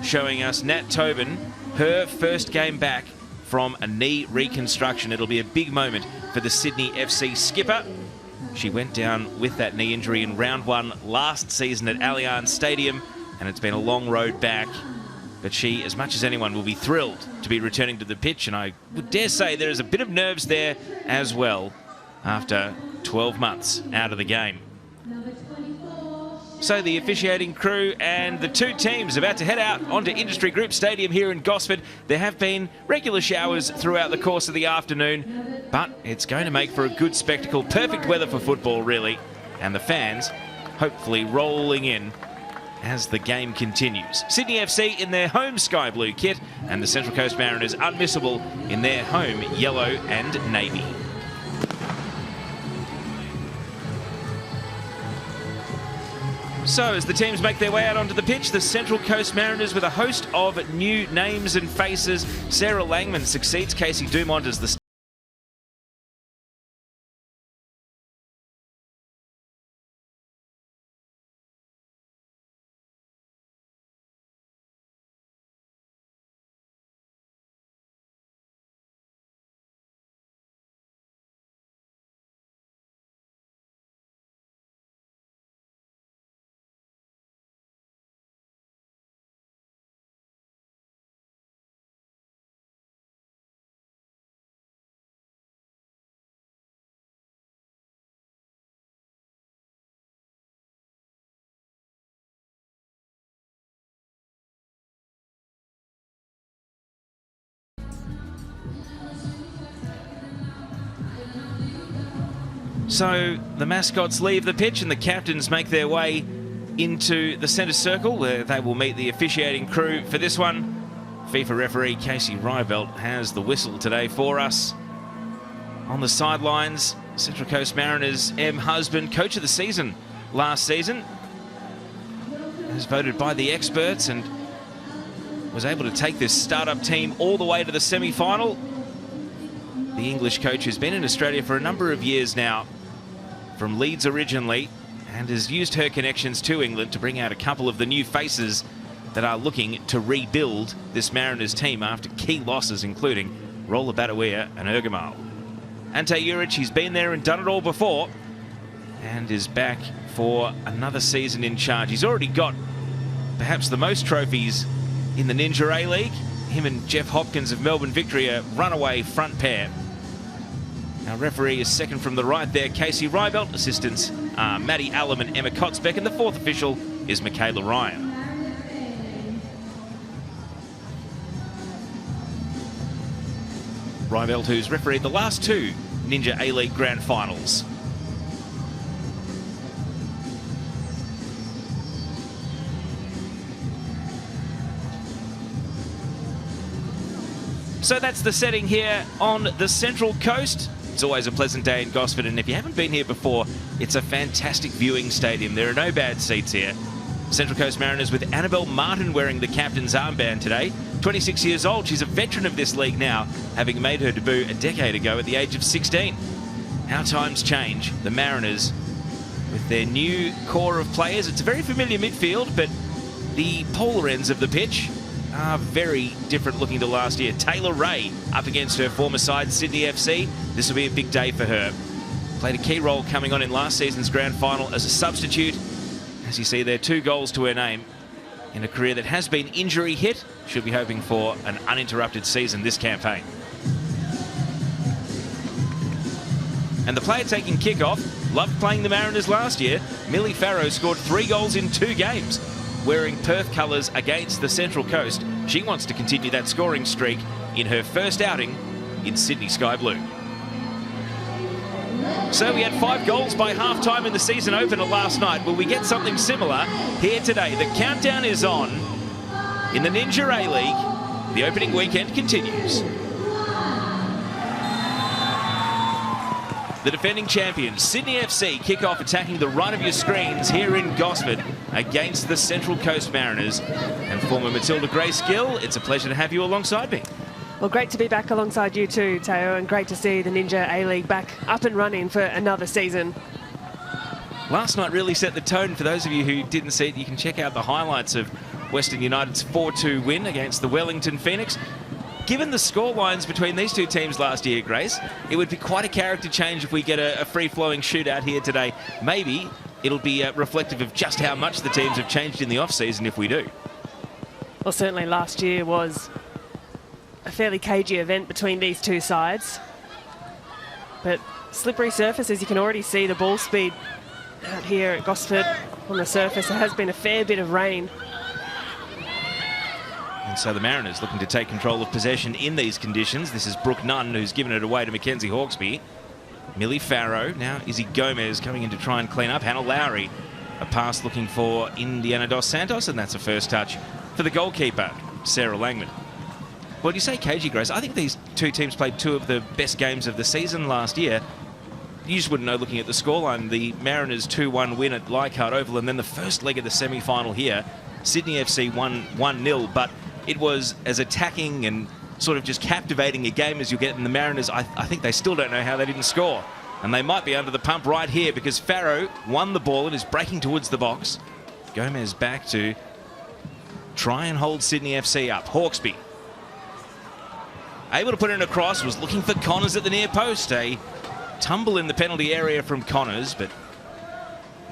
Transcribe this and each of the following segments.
showing us Nat Tobin, her first game back from a knee reconstruction. It'll be a big moment for the Sydney FC skipper. She went down with that knee injury in round one last season at Allianz Stadium, and it's been a long road back. But she, as much as anyone, will be thrilled to be returning to the pitch, and I would dare say there is a bit of nerves there as well after 12 months out of the game. So the officiating crew and the two teams about to head out onto Industry Group Stadium here in Gosford. There have been regular showers throughout the course of the afternoon, but it's going to make for a good spectacle. Perfect weather for football, really, and the fans hopefully rolling in as the game continues. Sydney FC in their home sky blue kit, and the Central Coast Mariners unmissable in their home yellow and navy. So as the teams make their way out onto the pitch, the Central Coast Mariners with a host of new names and faces. Sarah Langman succeeds Casey Dumont as the So the mascots leave the pitch and the captains make their way into the centre circle where they will meet the officiating crew for this one. FIFA referee Casey Rybelt has the whistle today for us. On the sidelines, Central Coast Mariners' M. Husband, coach of the season last season, was voted by the experts and was able to take this startup team all the way to the semi-final. The English coach has been in Australia for a number of years now, from Leeds originally, and has used her connections to England to bring out a couple of the new faces that are looking to rebuild this Mariners team after key losses, including Rola Badawia and Ergamal. Ante Juric, he's been there and done it all before, and is back for another season in charge. He's already got perhaps the most trophies in the Ninja A-League. Him and Jeff Hopkins of Melbourne Victory, a runaway front pair. Our referee is second from the right there, Casey Rybelt. Assistants are Maddie Allum and Emma Kotzbeck, and the fourth official is Michaela Ryan. Rybelt, who's refereed the last two Ninja A-League Grand Finals. So that's the setting here on the Central Coast. It's always a pleasant day in Gosford, and if you haven't been here before, it's a fantastic viewing stadium. There are no bad seats here. Central Coast Mariners with Annabelle Martin wearing the captain's armband today. 26 years old, she's a veteran of this league now, having made her debut a decade ago at the age of 16. How times change. The Mariners with their new core of players. It's a very familiar midfield, but the polar ends of the pitch are very different looking to last year. Taylor Ray up against her former side, Sydney FC. This will be a big day for her. Played a key role coming on in last season's grand final as a substitute. As you see there, 2 goals to her name in a career that has been injury hit. She'll be hoping for an uninterrupted season this campaign. And the player taking kickoff loved playing the Mariners last year. Millie Farrow scored 3 goals in 2 games. Wearing Perth colours against the Central Coast, she wants to continue that scoring streak in her first outing in Sydney Sky Blue. So we had 5 goals by half-time in the season opener last night. Will we get something similar here today? The countdown is on in the Ninja A-League. The opening weekend continues. The defending champions, Sydney FC, kick off attacking the right of your screens here in Gosford against the Central Coast Mariners. And former Matilda Grace Gill, it's a pleasure to have you alongside me. Well, great to be back alongside you too, Teo, and great to see the Ninja A-League back up and running for another season. Last night really set the tone. For those of you who didn't see it, you can check out the highlights of Western United's 4-2 win against the Wellington Phoenix. Given the scorelines between these two teams last year, Grace, it would be quite a character change if we get a free-flowing shootout here today. Maybe it'll be reflective of just how much the teams have changed in the off-season if we do. Well, certainly last year was a fairly cagey event between these two sides. But slippery surfaces, you can already see the ball speed out here at Gosford on the surface. There has been a fair bit of rain. And so the Mariners looking to take control of possession in these conditions. This is Brooke Nunn, who's given it away to Mackenzie Hawkesby. Millie Farrow, now Izzy Gomez coming in to try and clean up. Hannah Lowry, a pass looking for Indiana Dos Santos, and that's a first touch for the goalkeeper, Sarah Langman. Well, you say cagey, Grace. I think these two teams played two of the best games of the season last year. You just wouldn't know looking at the scoreline. The Mariners 2-1 win at Leichhardt Oval, and then the first leg of the semi-final here, Sydney FC won 1-0, but it was as attacking and sort of just captivating a game as you get in the Mariners. I think they still don't know how they didn't score. And they might be under the pump right here because Farrow won the ball and is breaking towards the box. Gomez back to try and hold Sydney FC up. Hawkesby able to put in a cross, was looking for Connors at the near post. A tumble in the penalty area from Connors, but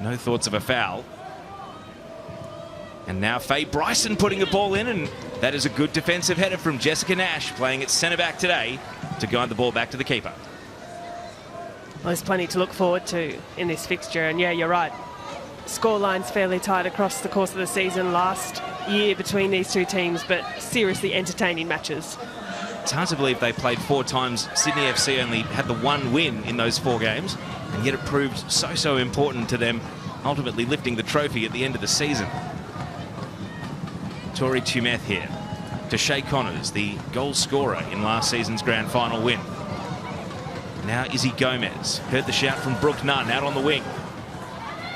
no thoughts of a foul. And now Faye Bryson putting a ball in, and that is a good defensive header from Jessica Nash, playing at centre-back today to guide the ball back to the keeper. Well, there's plenty to look forward to in this fixture, and yeah, you're right. Scoreline's fairly tight across the course of the season last year between these two teams, but seriously entertaining matches. It's hard to believe they played 4 times. Sydney FC only had the 1 win in those 4 games, and yet it proved so important to them, ultimately lifting the trophy at the end of the season. Tori Tumeth here to Shay Connors, the goal scorer in last season's grand final win. Now Izzy Gomez. Heard the shout from Brooke Nunn out on the wing.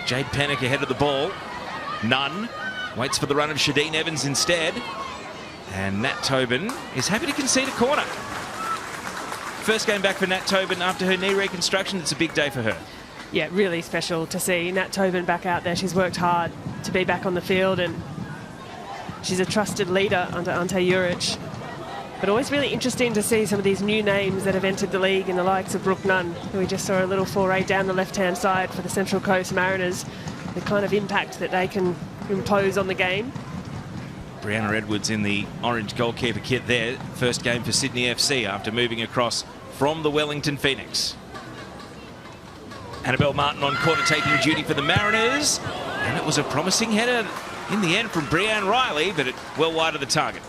Jade Pennick ahead of the ball. Nunn waits for the run of Shadeen Evans instead. And Nat Tobin is happy to concede a corner. First game back for Nat Tobin after her knee reconstruction. It's a big day for her. Yeah, really special to see Nat Tobin back out there. She's worked hard to be back on the field, and she's a trusted leader under Ante Juric. But always really interesting to see some of these new names that have entered the league, in the likes of Brooke Nunn, who we just saw a little foray down the left-hand side for the Central Coast Mariners, the kind of impact that they can impose on the game. Brianna Edwards in the orange goalkeeper kit there. First game for Sydney FC after moving across from the Wellington Phoenix. Annabelle Martin on corner taking duty for the Mariners. And it was a promising header in the end from Brianne Riley, but it well wide of the target.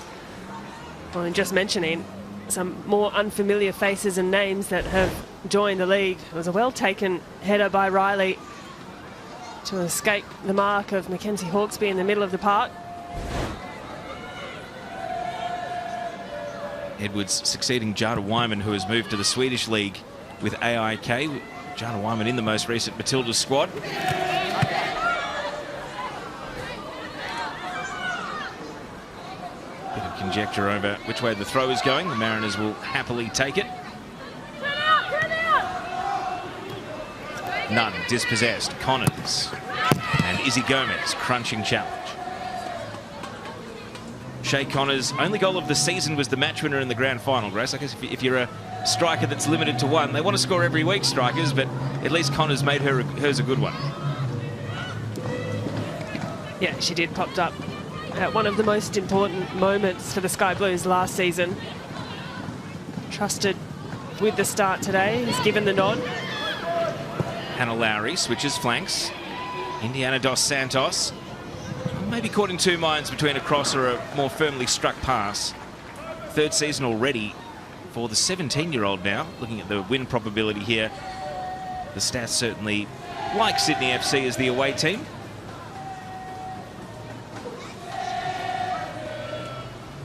Well, and just mentioning some more unfamiliar faces and names that have joined the league. It was a well-taken header by Riley to escape the mark of Mackenzie Hawkesby in the middle of the park. Edwards succeeding Jada Wyman, who has moved to the Swedish league with AIK. Jada Wyman in the most recent Matilda squad. Bit of conjecture over which way the throw is going. The Mariners will happily take it. Nunn dispossessed. Connors and Izzy Gomez crunching challenge. Shay Connors' only goal of the season was the match winner in the grand final, Grace. I guess if you're a striker that's limited to 1, they want to score every week, strikers, but at least Connors made hers a good one. Yeah, she did. Popped up at one of the most important moments for the Sky Blues last season. Trusted with the start today. He's given the nod. Hannah Lowry switches flanks. Indiana Dos Santos maybe caught in 2 minds between a cross or a more firmly struck pass. 3rd season already for the 17-year-old now. Looking at the win probability here, the stats certainly like Sydney FC as the away team.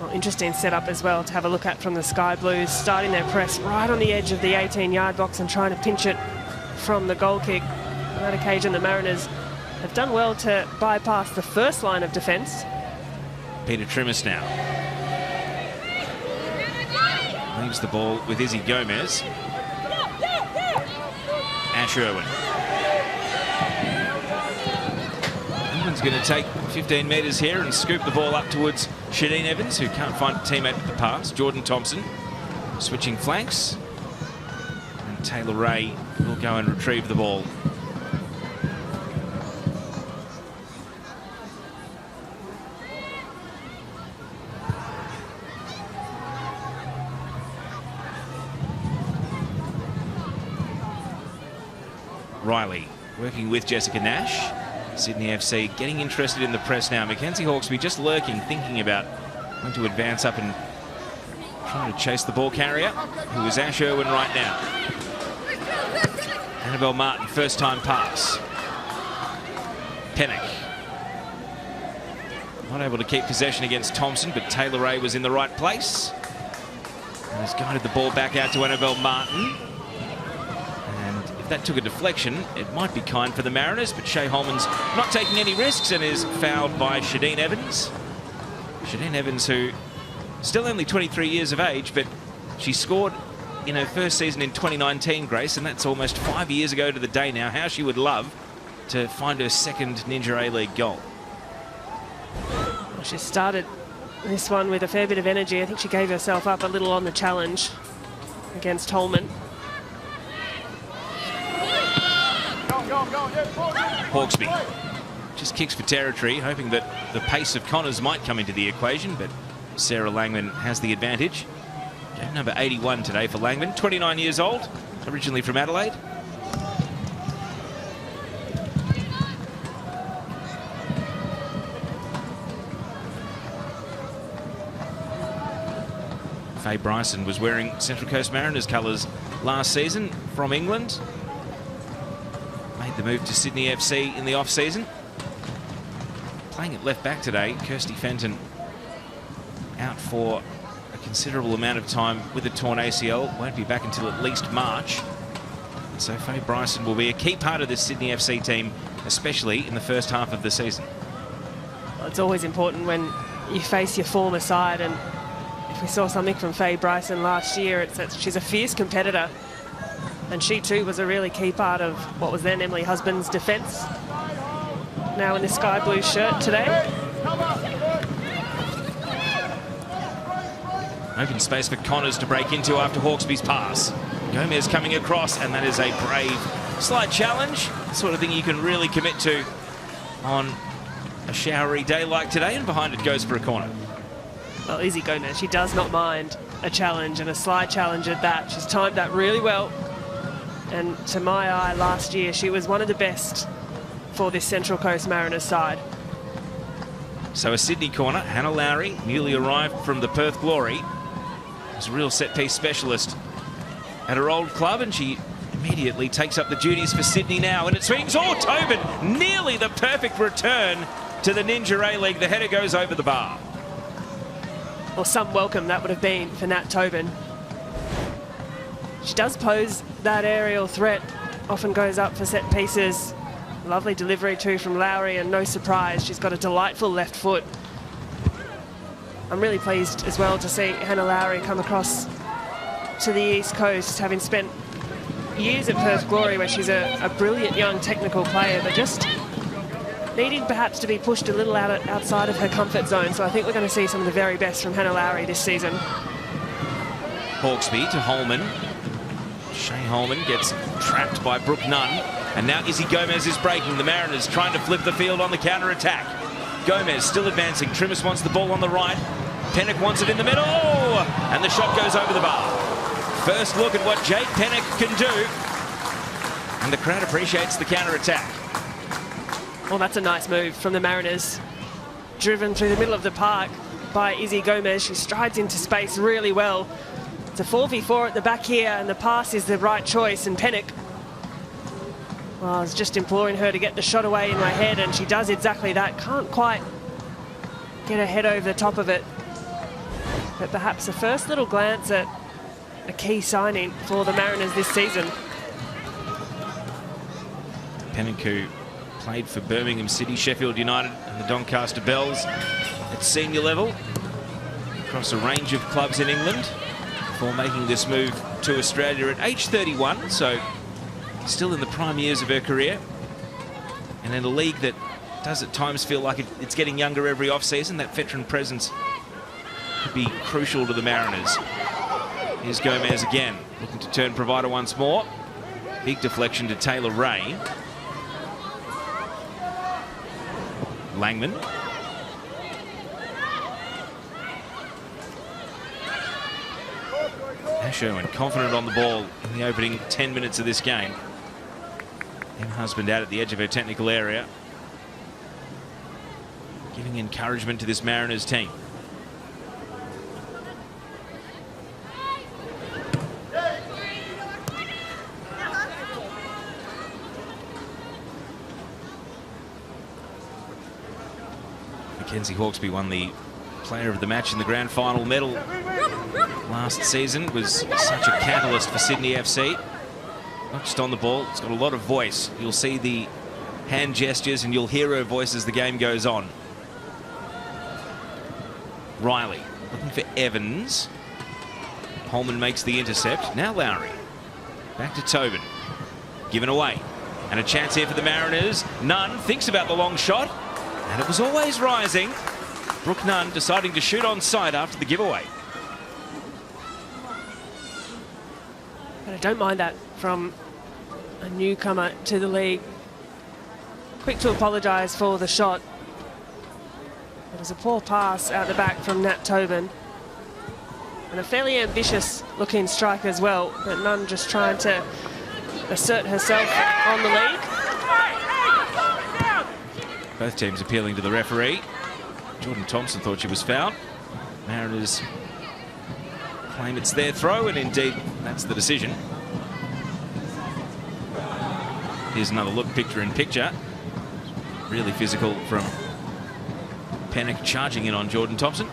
Well, interesting setup as well to have a look at from the Sky Blues, starting their press right on the edge of the 18-yard box and trying to pinch it from the goal kick. On that occasion, the Mariners have done well to bypass the first line of defence. Peter Trimmis now leaves the ball with Izzy Gomez. Ash Irwin. Holman's going to take 15 metres here and scoop the ball up towards Shadeen Evans, who can't find a teammate at the pass. Jordan Thompson switching flanks. And Taylor Ray will go and retrieve the ball. Riley working with Jessica Nash. Sydney FC getting interested in the press now. Mackenzie Hawkesby just lurking, thinking about going to advance up and trying to chase the ball carrier, who is Ash Irwin right now. Annabelle Martin, first time pass. Pennock. Not able to keep possession against Thompson, but Taylor Ray was in the right place. And has guided the ball back out to Annabelle Martin. That took a deflection. It might be kind for the Mariners, but Shay Holman's not taking any risks and is fouled by Shadeen Evans. Shadeen Evans, who still only 23 years of age, but she scored in her first season in 2019, Grace, and that's almost 5 years ago to the day now. How she would love to find her second Ninja A-League goal. Well, she started this one with a fair bit of energy. I think she gave herself up a little on the challenge against Holman. Hawkesby just kicks for territory, hoping that the pace of Connors might come into the equation, but Sarah Langman has the advantage. Game number 81 today for Langman, 29 years old, originally from Adelaide. Faye Bryson was wearing Central Coast Mariners colours last season from England. Made the move to Sydney FC in the off-season. Playing at left back today, Kirsty Fenton out for a considerable amount of time with a torn ACL. Won't be back until at least March. So Faye Bryson will be a key part of this Sydney FC team, especially in the first half of the season. Well, it's always important when you face your former side, and if we saw something from Faye Bryson last year, it's that she's a fierce competitor. And she too was a really key part of what was then Emily Husband's defence. Now in the sky blue shirt today. Open space for Connors to break into after Hawkesby's pass. Gomez coming across, and that is a brave slide challenge. The sort of thing you can really commit to on a showery day like today, and behind it goes for a corner. Well, Izzy Gomez, she does not mind a challenge, and a slide challenge at that. She's timed that really well. And to my eye, last year, she was one of the best for this Central Coast Mariners side. So a Sydney corner. Hannah Lowry, newly arrived from the Perth Glory, is a real set-piece specialist at her old club, and she immediately takes up the duties for Sydney now. And it swings. Oh, Tobin, nearly the perfect return to the Ninja A-League. The header goes over the bar. Well, some welcome that would have been for Nat Tobin. She does pose that aerial threat, often goes up for set pieces. Lovely delivery too from Lowry, and no surprise, she's got a delightful left foot. I'm really pleased as well to see Hannah Lowry come across to the East Coast, having spent years at Perth Glory, where she's a brilliant young technical player, but just needing perhaps to be pushed a little outside of her comfort zone. So I think we're going to see some of the very best from Hannah Lowry this season. Hawkesby to Holman. Shay Holman gets trapped by Brooke Nunn, and now Izzy Gomez is breaking. The Mariners trying to flip the field on the counter-attack. Gomez still advancing. Trimis wants the ball on the right. Pennock wants it in the middle, and the shot goes over the bar. First look at what Jade Pennock can do, and the crowd appreciates the counter-attack. Well, that's a nice move from the Mariners. Driven through the middle of the park by Izzy Gomez. She strides into space really well. It's a 4v4 at the back here, and the pass is the right choice. And Pennock, well, I was just imploring her to get the shot away in my head, and she does exactly that. Can't quite get her head over the top of it. But perhaps a first little glance at a key signing for the Mariners this season. Pennock, who played for Birmingham City, Sheffield United and the Doncaster Bells at senior level, across a range of clubs in England, before making this move to Australia at age 31, so still in the prime years of her career, and in a league that does at times feel like it's getting younger every off-season. That veteran presence could be crucial to the Mariners. Here's Gomez again, looking to turn provider once more. Big deflection to Taylor Ray. Langman. Ash Irwin confident on the ball in the opening 10 minutes of this game. Em Husband out at the edge of her technical area, giving encouragement to this Mariners team. Mackenzie Hawkesby won the Player of the Match in the Grand Final medal last season. Was such a catalyst for Sydney FC. Not just on the ball, it's got a lot of voice. You'll see the hand gestures and you'll hear her voice as the game goes on. Riley looking for Evans. Holman makes the intercept. Now Lowry. Back to Tobin. Given away. And a chance here for the Mariners. Nunn thinks about the long shot. And it was always rising. Brooke Nunn deciding to shoot on sight after the giveaway. But I don't mind that from a newcomer to the league. Quick to apologise for the shot. It was a poor pass out the back from Nat Tobin. And a fairly ambitious looking strike as well, but Nunn just trying to assert herself on the lead. Both teams appealing to the referee. Jordan Thompson thought she was fouled. Mariners claim it's their throw, and indeed that's the decision. Here's another look, picture in picture. Really physical from Pennock, charging in on Jordan Thompson.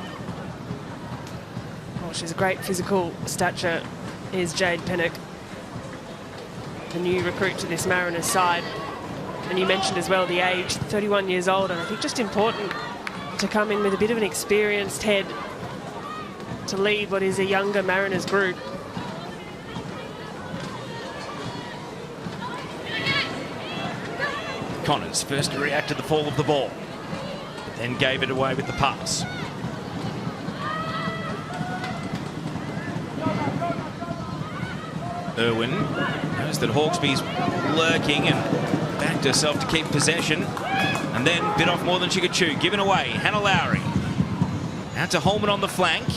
Oh, she's a great physical stature, is Jade Pennock, the new recruit to this Mariners side. And you mentioned as well the age, 31 years old, and I think just important to come in with a bit of an experienced head to lead what is a younger Mariners group. Connors first to react to the fall of the ball, but then gave it away with the pass. Irwin knows that Hawkesby's lurking and backed herself to keep possession, and then bit off more than she could chew. Given away, Hannah Lowry. Out to Holman on the flank.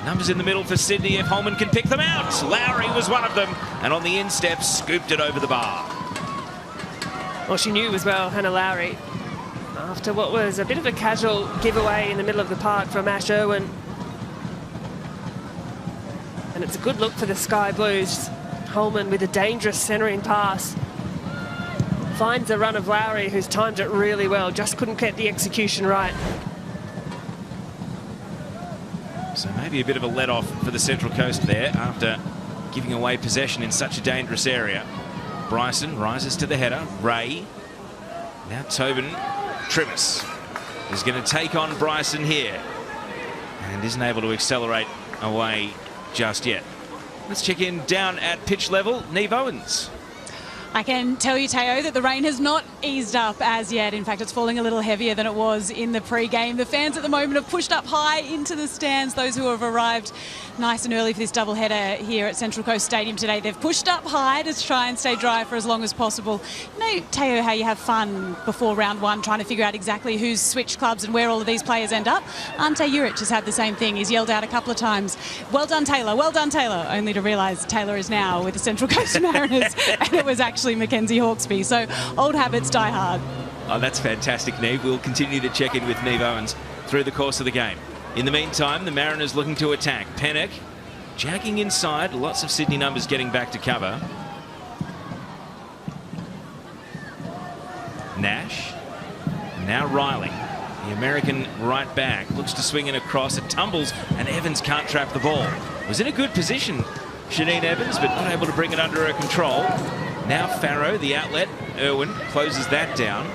Numbers in the middle for Sydney if Holman can pick them out. Lowry was one of them, and on the instep scooped it over the bar. Well, she knew as well, Hannah Lowry, after what was a bit of a casual giveaway in the middle of the park from Ash Irwin. And it's a good look for the Sky Blues. Holman with a dangerous centering pass. Finds a run of Lowry, who's timed it really well, just couldn't get the execution right. So maybe a bit of a let-off for the Central Coast there after giving away possession in such a dangerous area. Bryson rises to the header. Ray. Now Tobin. Trivis is going to take on Bryson here and isn't able to accelerate away just yet. Let's check in down at pitch level. Neve Owens. I can tell you, Teo, that the rain has not eased up as yet. In fact, it's falling a little heavier than it was in the pre-game. The fans at the moment have pushed up high into the stands, those who have arrived nice and early for this doubleheader here at Central Coast Stadium today. They've pushed up high to try and stay dry for as long as possible. You know, Teo, how you have fun before round one trying to figure out exactly who's switched clubs and where all of these players end up? Ante Juric has had the same thing. He's yelled out a couple of times, "Well done, Taylor, well done, Taylor," only to realise Taylor is now with the Central Coast Mariners and it was actually Mackenzie Hawkesby. So old habits die hard. Oh, that's fantastic, Neve. We'll continue to check in with Neve Owens through the course of the game. In the meantime, the Mariners looking to attack. Pennock jagging inside. Lots of Sydney numbers getting back to cover. Nash. Now Riley. The American right back looks to swing it across. It tumbles and Evans can't trap the ball. Was in a good position, Shanine Evans, but not able to bring it under her control. Now Farrow, the outlet. Irwin closes that down.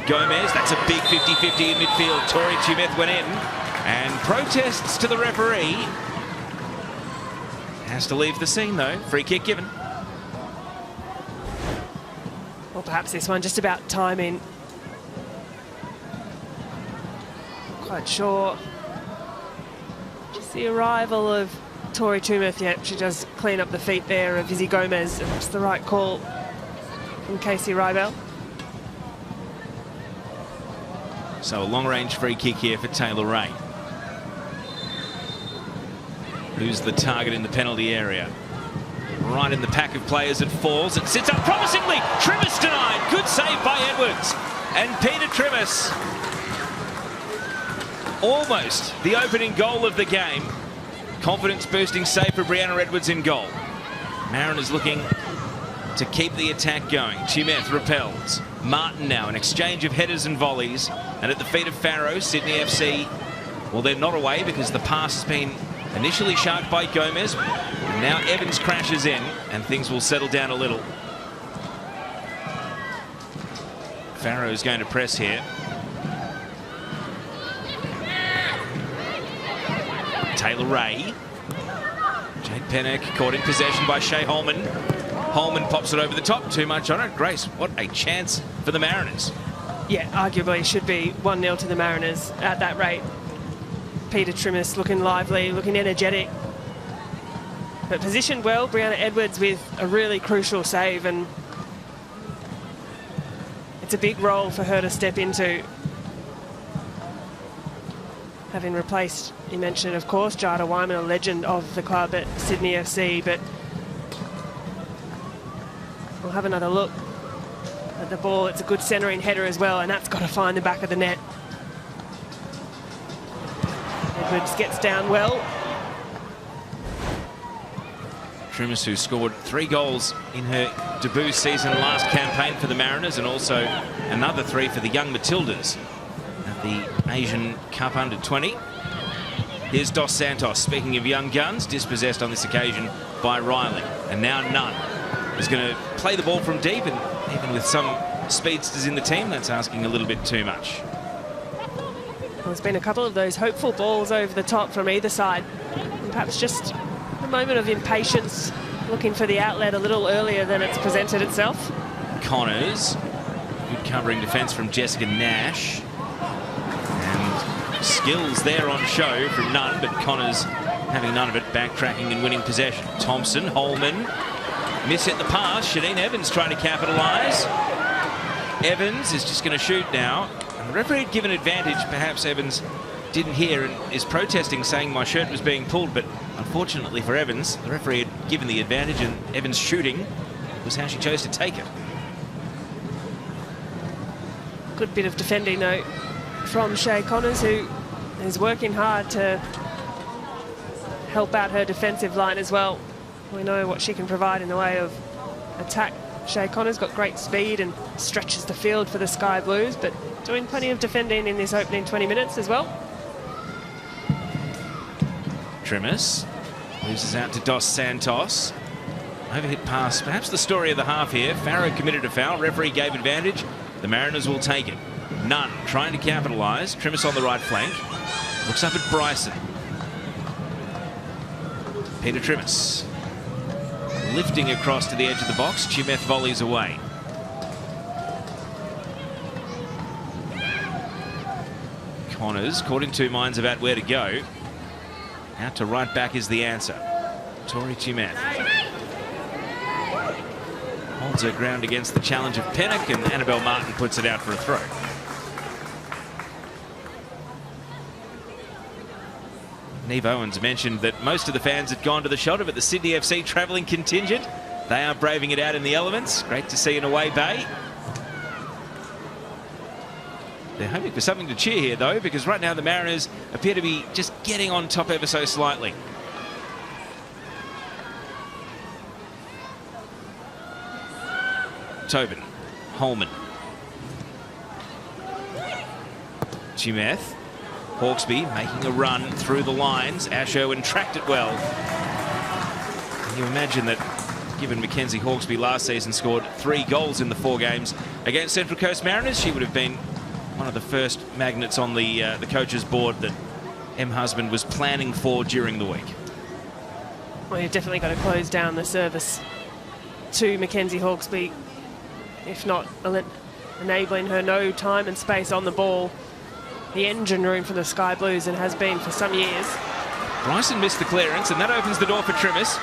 Gomez, that's a big 50-50 in midfield. Tori Tumeth went in. And protests to the referee. Has to leave the scene, though. Free kick given. Well, perhaps this one just about timing. quite sure. Just the arrival of Tori Tumeth. Yep, she does clean up the feet there of Izzy Gomez. It's the right call from Casey Rybell. So a long-range free kick here for Taylor Ray, who's the target in the penalty area. Right in the pack of players, it falls. It sits up promisingly. Trimis denied. Good save by Edwards. And Peter Trimis, almost the opening goal of the game. Confidence-boosting save for Brianna Edwards in goal. Mariners looking to keep the attack going. Tumeth repels. Martin now, an exchange of headers and volleys. And at the feet of Farrow, Sydney FC, well, they're not away because the pass has been initially sharked by Gomez. Now Evans crashes in and things will settle down a little. Farrow's going to press here. Taylor Ray. Jade Pennock caught in possession by Shea Holman. Holman pops it over the top. Too much on it. Grace, what a chance for the Mariners. Yeah, arguably should be 1-0 to the Mariners at that rate. Peter Trimis looking lively, looking energetic. But positioned well, Brianna Edwards with a really crucial save, and it's a big role for her to step into. Having replaced, you mentioned, of course, Jada Wyman, a legend of the club at Sydney FC, but we'll have another look at the ball. It's a good centering header as well, and that's got to find the back of the net. Edwards gets down well. Trimis, who scored 3 goals in her debut season last campaign for the Mariners, and also another 3 for the young Matildas at the Asian Cup Under-20. Here's Dos Santos, speaking of young guns, dispossessed on this occasion by Riley. And now Nunn is going to play the ball from deep, and even with some speedsters in the team, that's asking a little bit too much. Well, there's been a couple of those hopeful balls over the top from either side. And perhaps just a moment of impatience, looking for the outlet a little earlier than it's presented itself. Connors, good covering defence from Jessica Nash. And skills there on show from Nunn, but Connors having none of it, backtracking and winning possession. Thompson, Holman, miss-hit the pass. Shadeen Evans trying to capitalise. Evans is just going to shoot now. And the referee had given advantage. Perhaps Evans didn't hear and is protesting, saying my shirt was being pulled, but unfortunately for Evans, the referee had given the advantage, and Evans shooting was how she chose to take it. Good bit of defending, though, from Shea Connors, who is working hard to help out her defensive line as well. We know what she can provide in the way of attack. Shea Connors got great speed and stretches the field for the Sky Blues, but doing plenty of defending in this opening 20 minutes as well. Trimis loses out to Dos Santos. Overhit pass, perhaps the story of the half here. Farrow committed a foul, referee gave advantage. The Mariners will take it. Nunn trying to capitalise. Trimis on the right flank. Looks up at Bryson. Peter Trimis lifting across to the edge of the box. Tumeth volleys away. Connors caught in 2 minds about where to go. Out to right back is the answer. Tori Tumeth holds her ground against the challenge of Pennock, and Annabelle Martin puts it out for a throw. Neve Owens mentioned that most of the fans had gone to the shelter, but the Sydney FC travelling contingent, they are braving it out in the elements. Great to see an away bay. They're hoping for something to cheer here, though, because right now the Mariners appear to be just getting on top ever so slightly. Tobin, Holman, Tumeth, Hawkesby making a run through the lines. Ash Irwin tracked it well. Can you imagine that, given Mackenzie Hawkesby last season scored 3 goals in the 4 games against Central Coast Mariners, she would have been one of the first magnets on the coach's board that M. Husband was planning for during the week. Well, you've definitely got to close down the service to Mackenzie Hawkesby, if not enabling her no time and space on the ball. the engine room for the Sky Blues and has been for some years. Bryson missed the clearance, and that opens the door for Trimmis.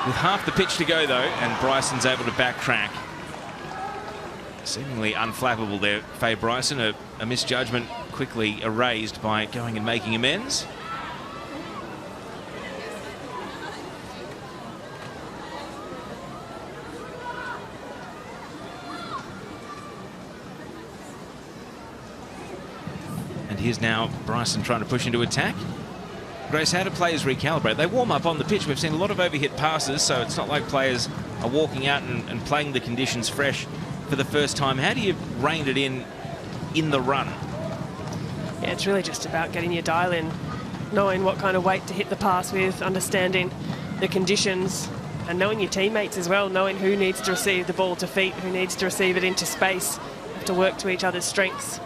With half the pitch to go, though, and Bryson's able to backtrack. Seemingly unflappable there, Faye Bryson. A misjudgment quickly erased by going and making amends. And here's now Bryson trying to push into attack. Grace, how do players recalibrate? They warm up on the pitch. We've seen a lot of overhit passes, so it's not like players are walking out and playing the conditions fresh for the first time. How do you rein it in the run? Yeah, it's really just about getting your dial in, knowing what kind of weight to hit the pass with, understanding the conditions, and knowing your teammates as well, knowing who needs to receive the ball to feet, who needs to receive it into space. You have to work to each other's strengths.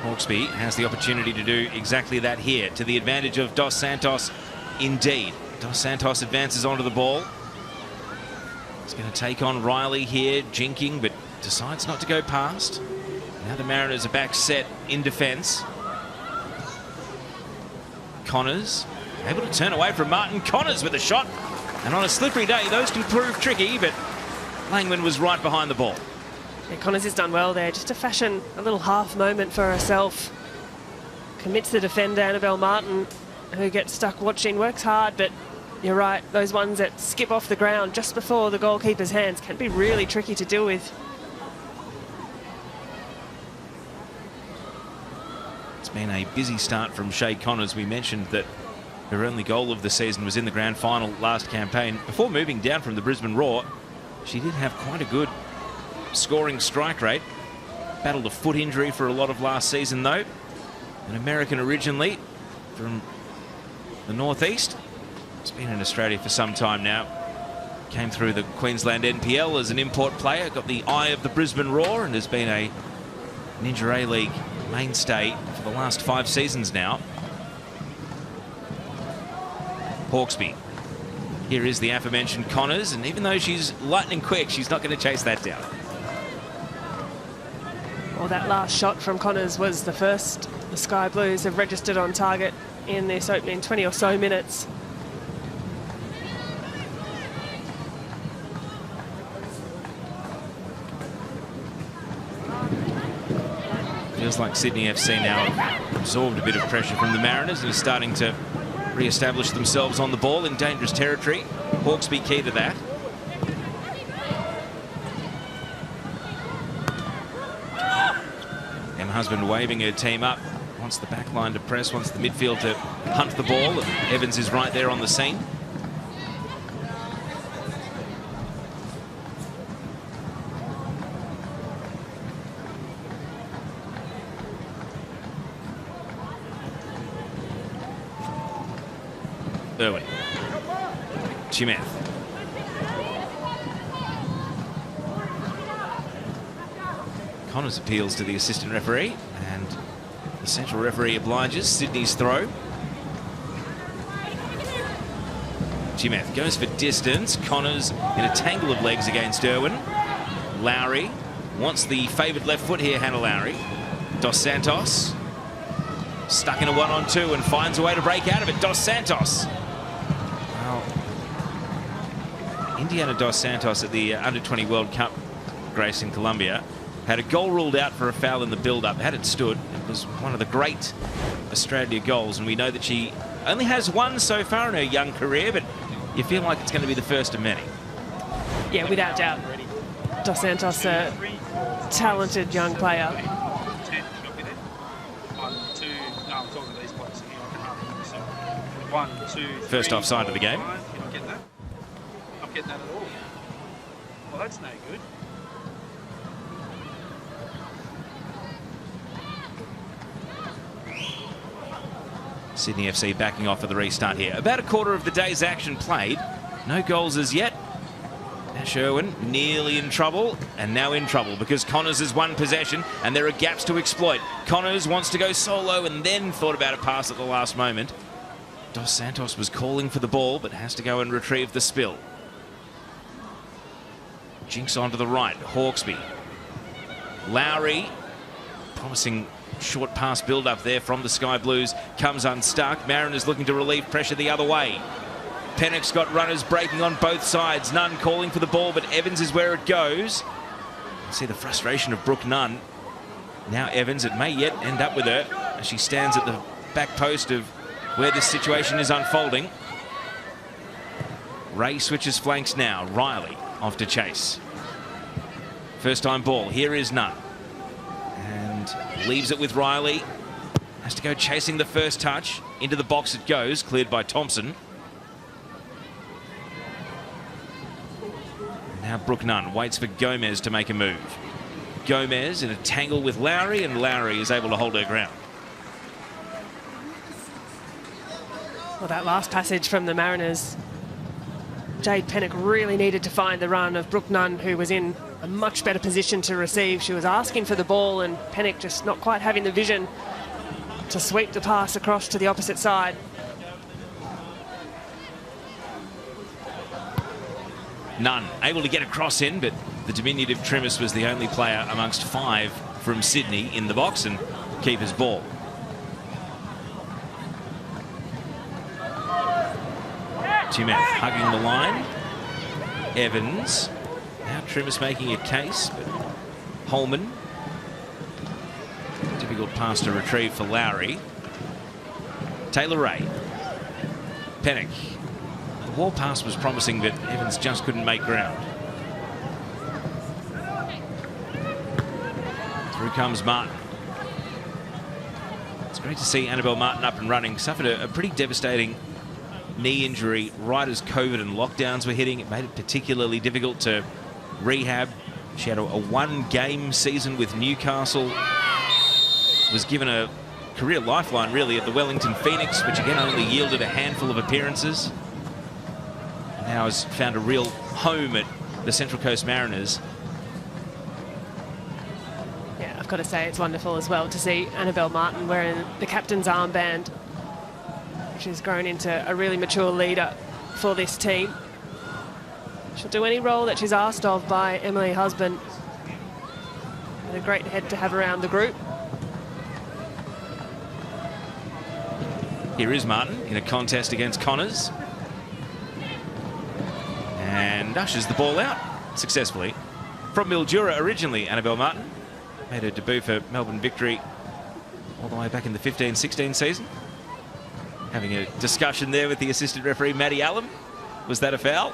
Hawkesby has the opportunity to do exactly that here, to the advantage of Dos Santos indeed. Dos Santos advances onto the ball. He's going to take on Riley here, jinking, but decides not to go past. Now the Mariners are back set in defence. Connors able to turn away from Martin. Connors with a shot. And on a slippery day, those can prove tricky, but Langman was right behind the ball. Yeah, Connors has done well there, just to fashion a little half moment for herself. Commits the defender, Annabelle Martin, who gets stuck watching, works hard, but you're right, those ones that skip off the ground just before the goalkeeper's hands can be really tricky to deal with. It's been a busy start from Shay Connors. We mentioned that her only goal of the season was in the grand final last campaign. Before moving down from the Brisbane Roar, she did have quite a good scoring strike rate. Battled a foot injury for a lot of last season, though. An American originally from the northeast. It's been in Australia for some time now. Came through the Queensland NPL as an import player. Got the eye of the Brisbane Roar and has been a Ninja A-League mainstay for the last 5 seasons now. Hawkesby. Here is the aforementioned Connors, and even though she's lightning quick, she's not going to chase that down. Well, that last shot from Connors was the first the Sky Blues have registered on target in this opening 20 or so minutes. Feels like Sydney FC now have absorbed a bit of pressure from the Mariners and are starting to re-establish themselves on the ball in dangerous territory. Hawkesby key to that. Emma Husband waving her team up. Wants the back line to press, wants the midfield to hunt the ball. And Evans is right there on the scene. Irwin. Chimeth. Connors appeals to the assistant referee, and the central referee obliges. Sydney's throw. Chimeth goes for distance. Connors in a tangle of legs against Irwin. Lowry wants the favoured left foot here, Hannah Lowry. Dos Santos stuck in a 1-on-2 and finds a way to break out of it. Dos Santos. Well, Indiana Dos Santos at the Under-20 World Cup, Grace, in Colombia, had a goal ruled out for a foul in the build-up. Had it stood, it was one of the great Australia goals, and we know that she only has one so far in her young career, but you feel like it's going to be the first of many. Yeah, without doubt. Dos Santos, a talented young player. First offside of the game. You're not getting that? Not getting that at all. Well, that's no good. Sydney FC backing off for the restart here. About a quarter of the day's action played. No goals as yet. Ash Irwin nearly in trouble, and now in trouble because Connors has won possession and there are gaps to exploit. Connors wants to go solo and then thought about a pass at the last moment. Dos Santos was calling for the ball but has to go and retrieve the spill. Jinx onto the right. Hawkesby. Lowry promising short pass build-up there from the Sky Blues comes unstuck. Mariners looking to relieve pressure the other way. Pennock's got runners breaking on both sides. Nunn calling for the ball, but Evans is where it goes. See the frustration of Brooke Nunn. Now Evans, it may yet end up with her as she stands at the back post of where this situation is unfolding. Ray switches flanks now. Riley off to chase. First time ball. Here is Nunn. And leaves it with Riley. Has to go chasing the first touch. Into the box it goes. Cleared by Thompson. Now Brooke Nunn waits for Gomez to make a move. Gomez in a tangle with Lowry, and Lowry is able to hold her ground. Well, that last passage from the Mariners, Jade Pennock really needed to find the run of Brooke Nunn, who was in a much better position to receive. She was asking for the ball, and Pennock just not quite having the vision to sweep the pass across to the opposite side. Nunn able to get a cross in, but the diminutive Trimis was the only player amongst 5 from Sydney in the box, and keeper's ball. Timeth hugging the line. Evans. Now Trimis making a case, but Holman. Difficult pass to retrieve for Lowry. Taylor Ray. Pennock. The wall pass was promising, but Evans just couldn't make ground. Through comes Martin. It's great to see Annabelle Martin up and running. Suffered a pretty devastating knee injury right as COVID and lockdowns were hitting. It made it particularly difficult to rehab. She had a 1-game season with Newcastle. Was given a career lifeline really at the Wellington Phoenix, which again only yielded a handful of appearances. Now has found a real home at the Central Coast Mariners. Yeah, I've got to say it's wonderful as well to see Annabelle Martin wearing the captain's armband. She's grown into a really mature leader for this team. She'll do any role that she's asked of by Emily Husband. And a great head to have around the group. Here is Martin in a contest against Connors. And ushers the ball out successfully. From Mildura originally, Annabelle Martin. Made her debut for Melbourne Victory all the way back in the 15-16 season. Having a discussion there with the assistant referee, Maddie Allen. Was that a foul?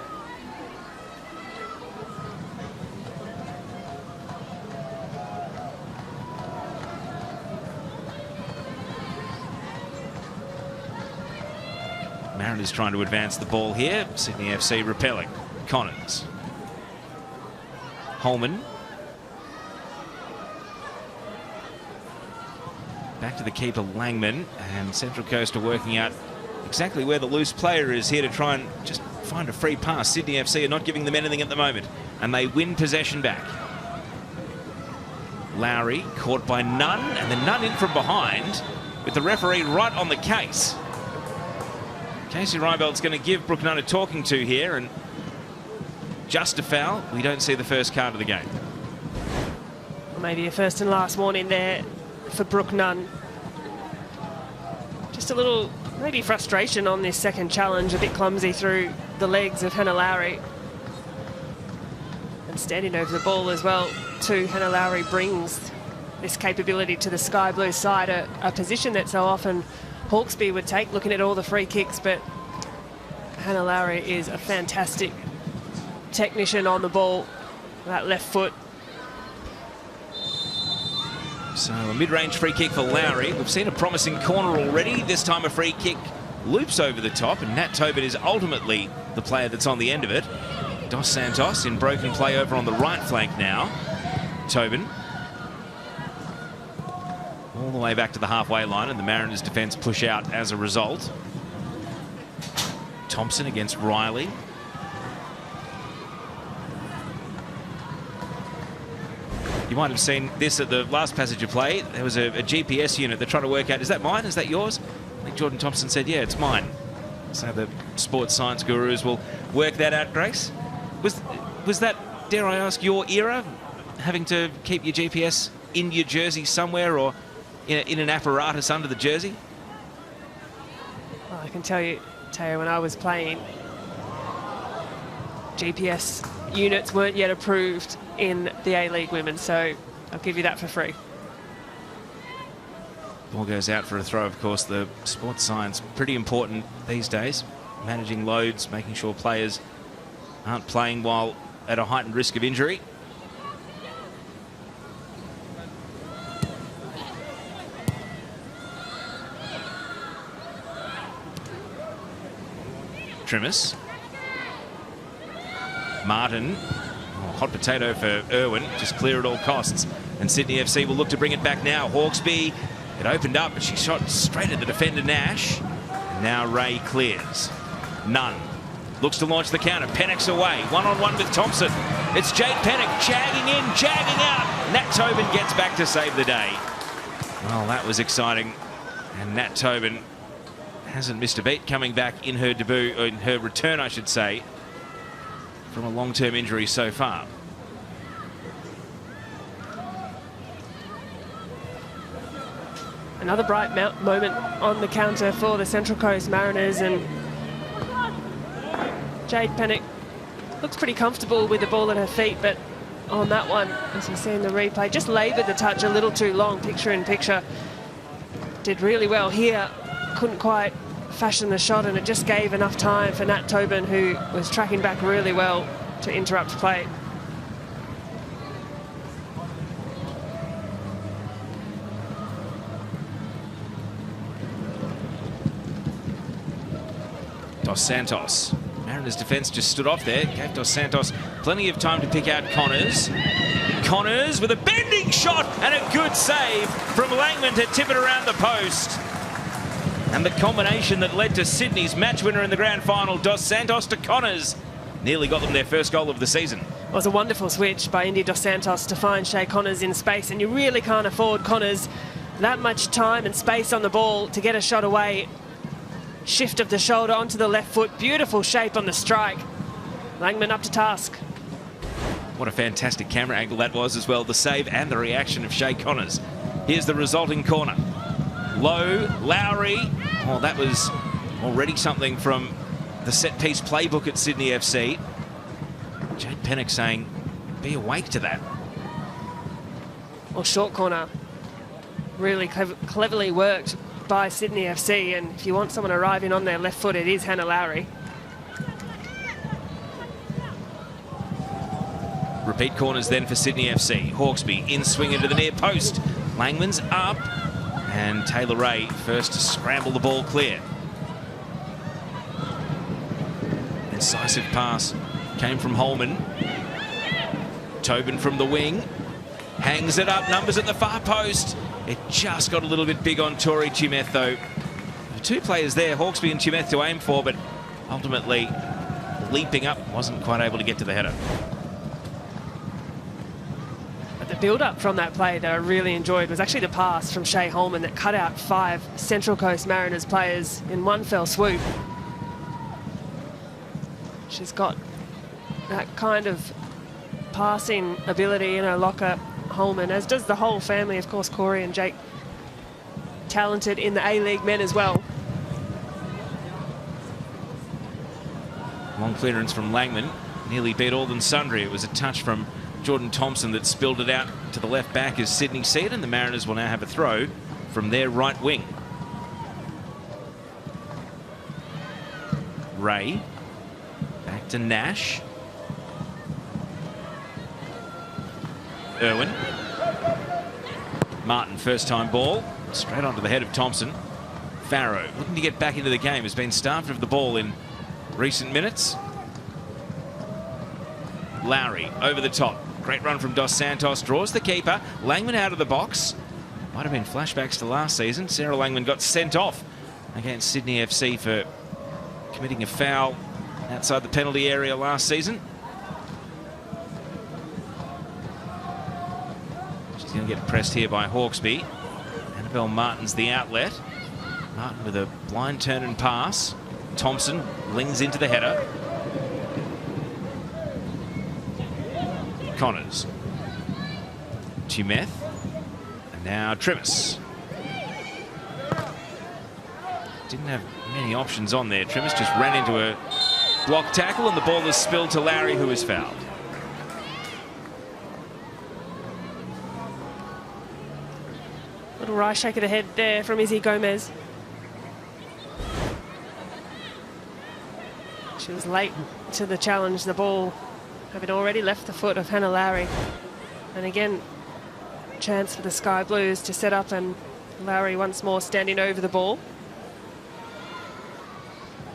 Mariners trying to advance the ball here. Sydney FC repelling. Connors. Holman. Back to the keeper, Langman, and Central Coast are working out exactly where the loose player is here to try and just find a free pass. Sydney FC are not giving them anything at the moment, and they win possession back. Lowry caught by Nunn, and then Nunn in from behind with the referee right on the case. Casey Rybelt's going to give Brooke Nunn a talking to here, and just a foul. We don't see the first card of the game. Maybe a first and last warning there for Brooke Nunn. Just a little, maybe frustration on this second challenge, a bit clumsy through the legs of Hannah Lowry. And standing over the ball as well, too, Hannah Lowry brings this capability to the Sky Blue side, a position that so often Hawkesby would take, looking at all the free kicks, but Hannah Lowry is a fantastic technician on the ball, that left foot. So a mid-range free kick for Lowry. We've seen a promising corner already. This time a free kick loops over the top, and Nat Tobin is ultimately the player that's on the end of it. Dos Santos in broken play over on the right flank now. Tobin. All the way back to the halfway line, and the Mariners' defence push out as a result. Thompson against Riley. You might have seen this at the last passage of play. There was a GPS unit. They're trying to work out, is that mine? Is that yours? I think Jordan Thompson said, yeah, it's mine. So the sports science gurus will work that out, Grace. Was that, dare I ask, your era? Having to keep your GPS in your jersey somewhere, or in an apparatus under the jersey? Well, I can tell you, Teo, when I was playing, GPS units weren't yet approved in the A-League Women, so I'll give you that for free. Ball goes out for a throw. Of course, the sports science pretty important these days. Managing loads, making sure players aren't playing while at a heightened risk of injury. Trimis. Martin. Oh, hot potato for Irwin. Just clear at all costs. And Sydney FC will look to bring it back now. Hawkesby. It opened up, but she shot straight at the defender, Nash. And now Ray clears. Nunn looks to launch the counter. Pennock's away. One-on-one with Thompson. It's Jade Pennock jagging in, jagging out. Nat Tobin gets back to save the day. Well, that was exciting. And Nat Tobin hasn't missed a beat coming back in her debut, or in her return, I should say, from a long-term injury so far. Another bright moment on the counter for the Central Coast Mariners, and Jade Pennock looks pretty comfortable with the ball at her feet, but on that one, as you see in the replay, just laboured the touch a little too long, picture in picture. Did really well here, couldn't quite fashion the shot, and it just gave enough time for Nat Tobin, who was tracking back really well, to interrupt play. Dos Santos. Mariners defence just stood off there. Gave Dos Santos plenty of time to pick out Connors. Connors with a bending shot and a good save from Langman to tip it around the post. And the combination that led to Sydney's match winner in the grand final, Dos Santos to Connors, nearly got them their first goal of the season. It was a wonderful switch by Indy Dos Santos to find Shay Connors in space, and you really can't afford Connors that much time and space on the ball to get a shot away. Shift of the shoulder onto the left foot. Beautiful shape on the strike. Langman up to task. What a fantastic camera angle that was as well. The save and the reaction of Shay Connors. Here's the resulting corner. Low, Lowry. Oh, that was already something from the set-piece playbook at Sydney FC. Jade Pennock saying, be awake to that. Well, short corner. Really cleverly worked by Sydney FC, and if you want someone arriving on their left foot, it is Hannah Lowry. Repeat corners then for Sydney FC. Hawkesby in swing into the near post. Langman's up, and Taylor Ray first to scramble the ball clear. Incisive pass came from Holman. Tobin from the wing. Hangs it up, numbers at the far post. It just got a little bit big on Tori Chimeth, though. The two players there, Hawkesby and Chimeth, to aim for, but ultimately leaping up, wasn't quite able to get to the header. But the build-up from that play that I really enjoyed was actually the pass from Shay Holman that cut out 5 Central Coast Mariners players in one fell swoop. She's got that kind of passing ability in her locker, Holman, as does the whole family, of course. Corey and Jake, talented in the A-League men as well. Long clearance from Langman, nearly beat all than sundry. It was a touch from Jordan Thompson that spilled it out to the left back as Sydney see it, and the Mariners will now have a throw from their right wing. Ray, back to Nash. Irwin. Martin, first time ball, straight onto the head of Thompson. Farrow, looking to get back into the game, has been starved of the ball in recent minutes. Lowry, over the top. Great run from Dos Santos, draws the keeper. Langman out of the box. Might have been flashbacks to last season. Sarah Langman got sent off against Sydney FC for committing a foul outside the penalty area last season. She's going to get pressed here by Hawkesby. Annabelle Martin's the outlet. Martin with a blind turn and pass. Thompson lings into the header. Connors. Chimeth. And now Trimis. didn't have many options on there. Trimis just ran into a block tackle and the ball is spilled to Lowry, who is fouled. Little right shake of the head there from Izzy Gomez. She was late to the challenge, the ball having already left the foot of Hannah Lowry. And again, chance for the Sky Blues to set up, and Lowry once more standing over the ball.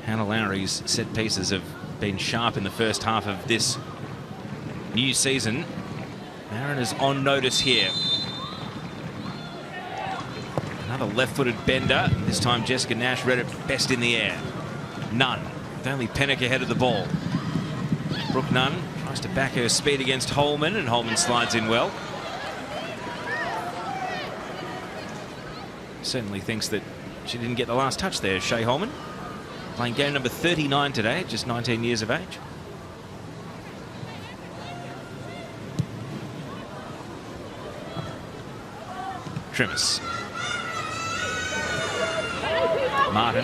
Hannah Lowry's set pieces have been sharp in the first half of this new season. Mariners on notice here. Another left-footed bender. This time Jessica Nash read it best in the air. Nunn, with only Pennock ahead of the ball. Brooke Nunn tries to back her speed against Holman, and Holman slides in well. Certainly thinks that she didn't get the last touch there, Shea Holman. Playing game number 39 today, at just 19 years of age. Trimis. Martin.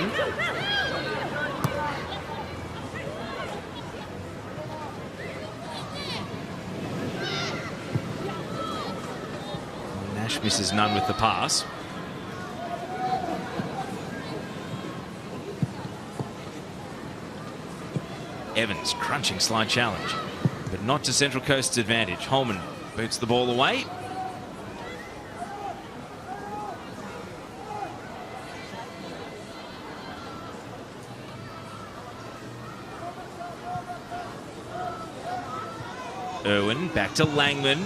Nash misses Nunn with the pass. Evans, crunching slide challenge, but not to Central Coast's advantage. Holman boots the ball away. Irwin back to Langman.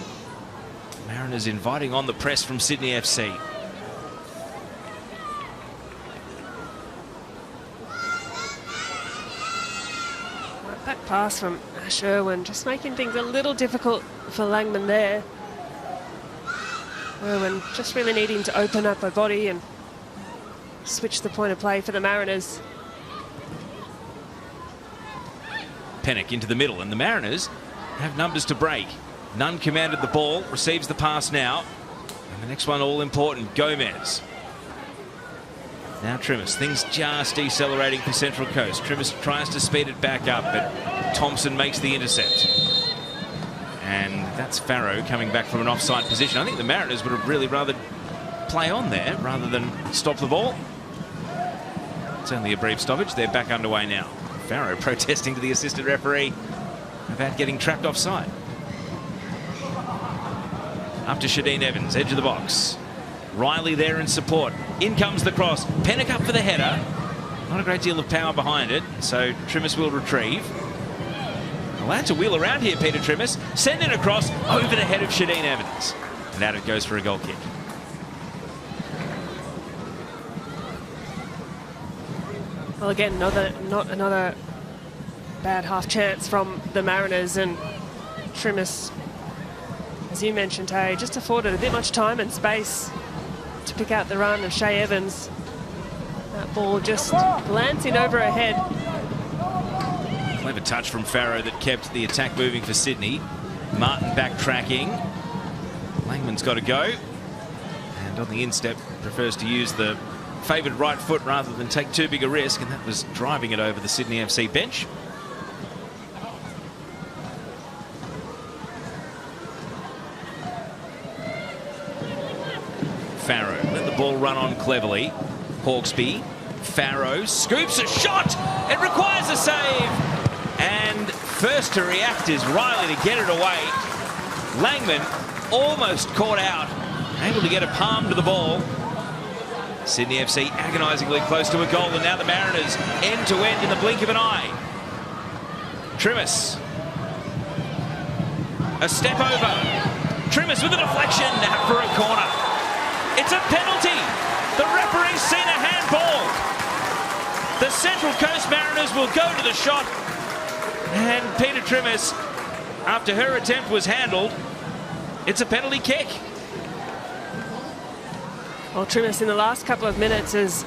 Mariners inviting on the press from Sydney FC. Back pass from Ash Irwin, just making things a little difficult for Langman there. Irwin just really needing to open up her body and switch the point of play for the Mariners. Pennock into the middle, and the Mariners have numbers to break. Nunn commanded the ball, receives the pass now. And the next one all important, Gomez. Now Trimis, things just decelerating for Central Coast. Trimis tries to speed it back up, but Thompson makes the intercept. And that's Farrow coming back from an offside position. I think the Mariners would have really rather play on there rather than stop the ball. It's only a brief stoppage. They're back underway now. Farrow protesting to the assistant referee about getting trapped offside. Up to Shadeen Evans, edge of the box. Riley there in support. In comes the cross. Pennock up for the header. Not a great deal of power behind it, so Trimis will retrieve. Allowed to wheel around here, Peter Trimis. Send it across over the head of Shadeen Evans. And out it goes for a goal kick. Well, again, not another bad half chance from the Mariners, and Trimis, as you mentioned, Tay, just afforded a bit much time and space to pick out the run of Shea Evans. That ball just glancing over her head. Clever touch from Farrow that kept the attack moving for Sydney. Martin backtracking. Langman's got to go. And on the instep, prefers to use the favoured right foot rather than take too big a risk, and that was driving it over the Sydney FC bench. Farrow let the ball run on cleverly. Hawkesby, Farrow scoops a shot. It requires a save. And first to react is Riley to get it away. Langman almost caught out, able to get a palm to the ball. Sydney FC agonisingly close to a goal, and now the Mariners end to end in the blink of an eye. Trimis. A step over. Trimis with a deflection now for a corner. It's a penalty. The referee's seen a handball. The Central Coast Mariners will go to the shot. And Peter Trimis, after her attempt was handled, it's a penalty kick. Well, Trimis in the last couple of minutes has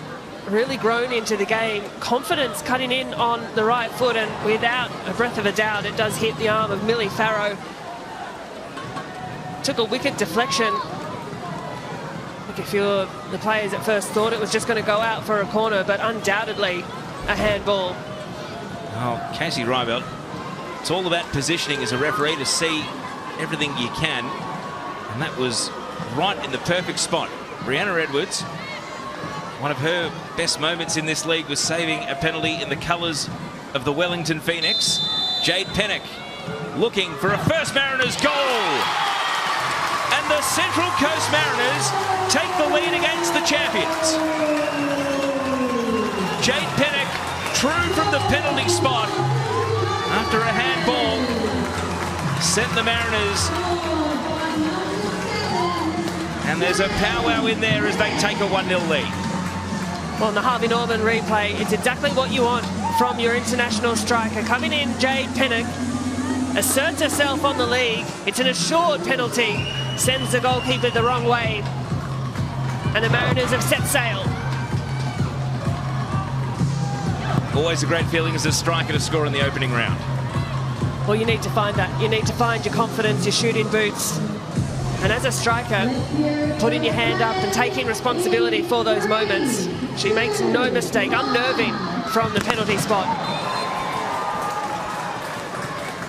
really grown into the game. Confidence cutting in on the right foot, and without a breath of a doubt, it does hit the arm of Millie Farrow. Took a wicked deflection. A few of the players at first thought it was just going to go out for a corner, but undoubtedly a handball. Oh, Casey Rybelt, it's all about positioning as a referee to see everything you can. And that was right in the perfect spot. Brianna Edwards, one of her best moments in this league was saving a penalty in the colours of the Wellington Phoenix. Jade Pennock looking for a first Mariners goal. And the Central Coast Mariners take the lead against the champions. Jade Pennock, true from the penalty spot after a handball, sent the Mariners. And there's a powwow in there as they take a 1-0 lead. Well, in the Harvey Norman replay, it's exactly what you want from your international striker. Coming in, Jade Pennock asserts herself on the league. It's an assured penalty, sends the goalkeeper the wrong way. And the Mariners have set sail. Always a great feeling as a striker to score in the opening round. Well, you need to find that. You need to find your confidence, your shooting boots. And as a striker, putting your hand up and taking responsibility for those moments. She makes no mistake, unnerving from the penalty spot.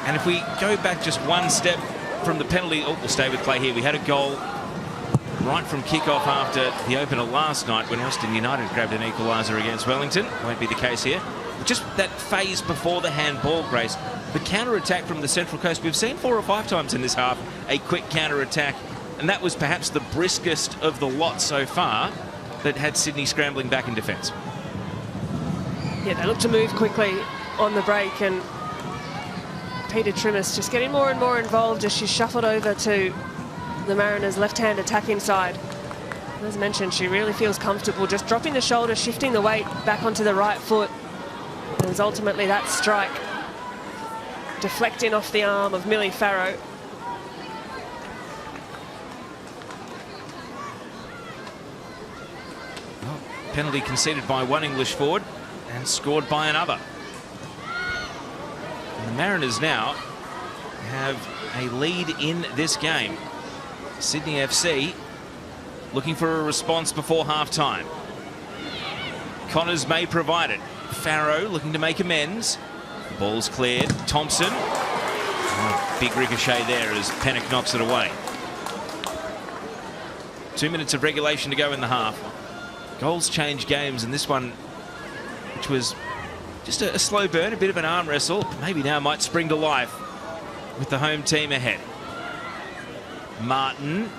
And if we go back just one step from the penalty, we'll stay with play here. We had a goal right from kick-off after the opener last night when Western United grabbed an equaliser against Wellington. Won't be the case here. Just that phase before the handball, Grace. The counter-attack from the Central Coast, we've seen 4 or 5 times in this half, a quick counter-attack, and that was perhaps the briskest of the lot so far that had Sydney scrambling back in defence. Yeah, they look to move quickly on the break, and Peter Trimmis just getting more and more involved as she's shuffled over to the Mariners' left-hand attacking side. As mentioned, she really feels comfortable just dropping the shoulder, shifting the weight back onto the right foot. And it was ultimately that strike deflecting off the arm of Millie Farrow. Well, penalty conceded by one English forward and scored by another. And the Mariners now have a lead in this game. Sydney FC looking for a response before half-time. Connors may provide it. Farrow looking to make amends. Ball's cleared. Thompson. Oh, big ricochet there as Pennock knocks it away. 2 minutes of regulation to go in the half. Goals change games, and this one, which was just a slow burn, a bit of an arm wrestle, maybe now might spring to life with the home team ahead. Martin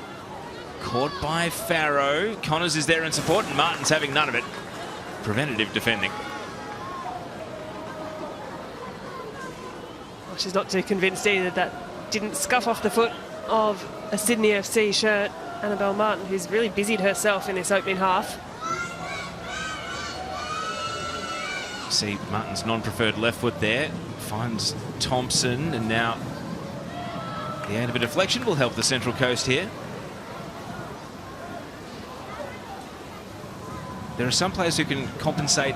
caught by Farrow. Connors is there in support, and Martin's having none of it. Preventative defending. Well, she's not too convinced either that didn't scuff off the foot of a Sydney FC shirt. Annabelle Martin, who's really busied herself in this opening half. See Martin's non-preferred left foot there. Finds Thompson, and now the end of a deflection will help the Central Coast here. There are some players who can compensate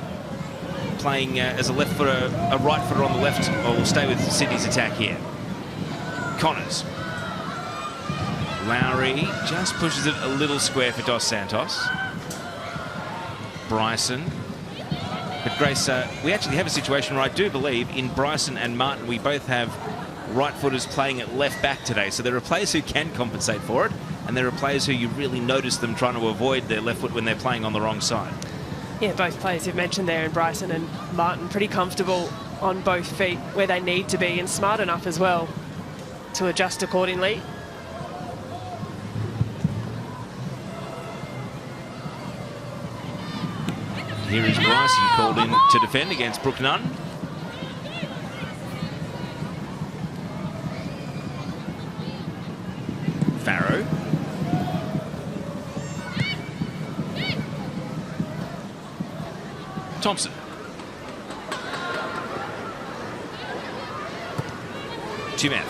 playing as a left footer, a right footer on the left, or will stay with Sydney's attack here. Connors. Lowry just pushes it a little square for Dos Santos. Bryson. But Grace, we actually have a situation where I do believe in Bryson and Martin we both have right footers playing at left back today. So there are players who can compensate for it, and there are players who you really notice them trying to avoid their left foot when they're playing on the wrong side. Yeah, both players you've mentioned there, in Bryson and Martin, pretty comfortable on both feet where they need to be, and smart enough as well to adjust accordingly. Here is Bryson called in to defend against Brooke Nunn. Farrow. Thompson. Tumeth.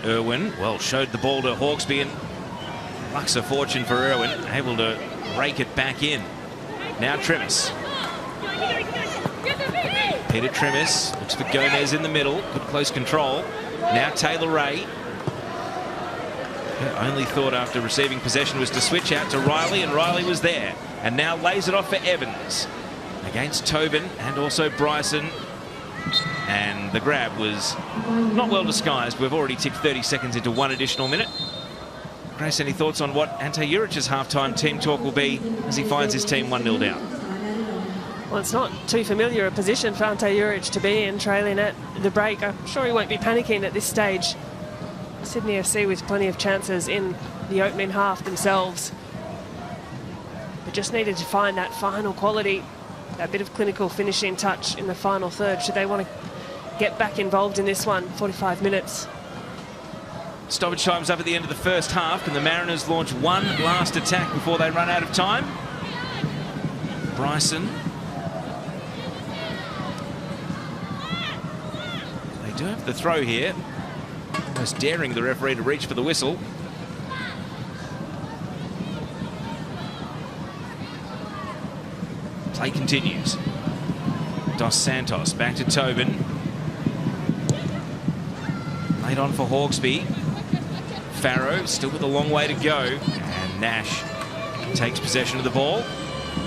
Irwin, well, showed the ball to Hawkesby, and luck's a fortune for Irwin, able to rake it back in. Now Trimmis. Peter Trimmis looks for Gomez in the middle. Good close control. Now Taylor Ray. Her only thought after receiving possession was to switch out to Riley, and Riley was there. And now lays it off for Evans against Tobin and also Bryson. And the grab was not well disguised. We've already ticked 30 seconds into one additional minute. Grace, any thoughts on what Ante Juric's halftime team talk will be as he finds his team 1-0 down? Well, it's not too familiar a position for Ante Juric to be in, trailing at the break. I'm sure he won't be panicking at this stage. Sydney FC with plenty of chances in the opening half themselves. But just needed to find that final quality, that bit of clinical finishing touch in the final third should they want to get back involved in this one. 45 minutes. Stoppage time's up at the end of the first half. Can the Mariners launch one last attack before they run out of time? Bryson. They do have the throw here. Almost daring the referee to reach for the whistle. Play continues. Dos Santos back to Tobin. Laid on for Hawkesby. Farrow still with a long way to go. And Nash takes possession of the ball.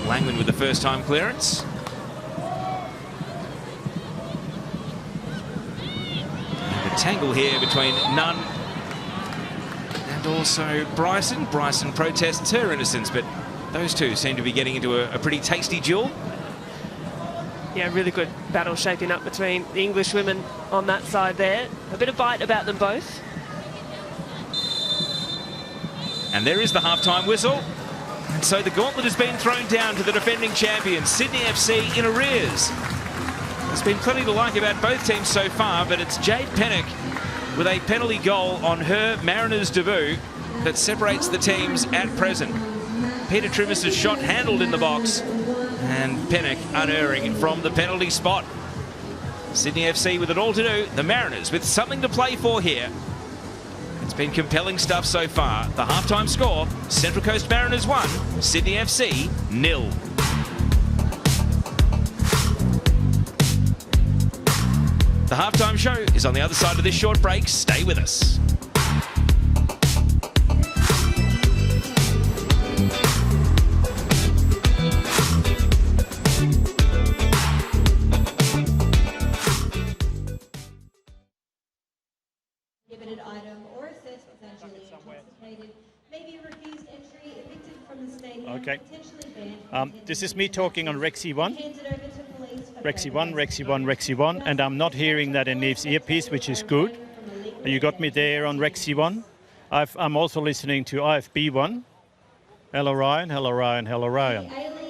Langman with the first time clearance. And the tangle here between Nunn and also Bryson. Bryson protests her innocence, but those two seem to be getting into a pretty tasty duel. Yeah, really good battle shaping up between the English women on that side there. A bit of bite about them both. And there is the halftime whistle. And so the gauntlet has been thrown down to the defending champions, Sydney FC, in arrears. There's been plenty to like about both teams so far, but it's Jade Pennock with a penalty goal on her Mariners debut that separates the teams at present. Peter Trimmis' shot handled in the box, and Pennock unerring from the penalty spot. Sydney FC with it all to do. The Mariners with something to play for here. It's been compelling stuff so far. The halftime score, Central Coast Mariners 1, Sydney FC 0. The halftime show is on the other side of this short break. Stay with us. Item or assessed potentially intoxicated may be refused entry, evicted from the stadium, Okay. potentially banned. This is me talking on Rexy 1. Handed over to police for Rexy further 1, Rexy 1, Rexy 1, and I'm not hearing that in Neve's earpiece, which is good. You got me there on Rexy 1. I'm also listening to IFB 1. Hello Ryan, hello Ryan, hello Ryan.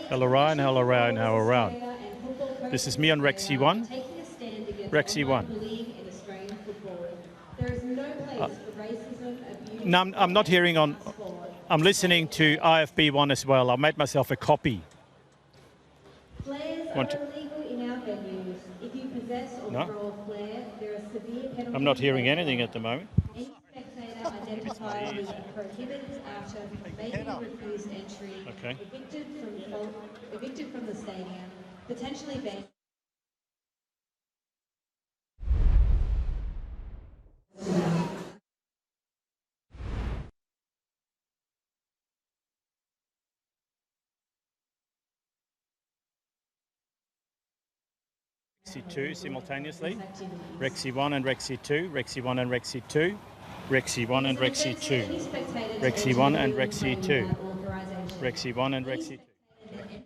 Hello Ryan, hello Ryan, hello Ryan. This is me on Rexy 1. Rexy 1. There is no place for racism, abuse. No, I'm not hearing on. I'm listening to IFB 1 as well. I made myself a copy. Flares Want are to- illegal in our venues. If you possess or No. throw a flare, there are severe penalties. I'm not hearing anything at the moment. Any spectator identified with a prohibited item may be refused entry, Okay. evicted from the stadium, potentially banned. Rexy 2 simultaneously. Rexy 1 and Rexy 2. Rexy 1 and Rexy 2. Rexy 1 and Rexy 2. Rexy 1 and Rexy 2. Rexy 1 and Rexy 2.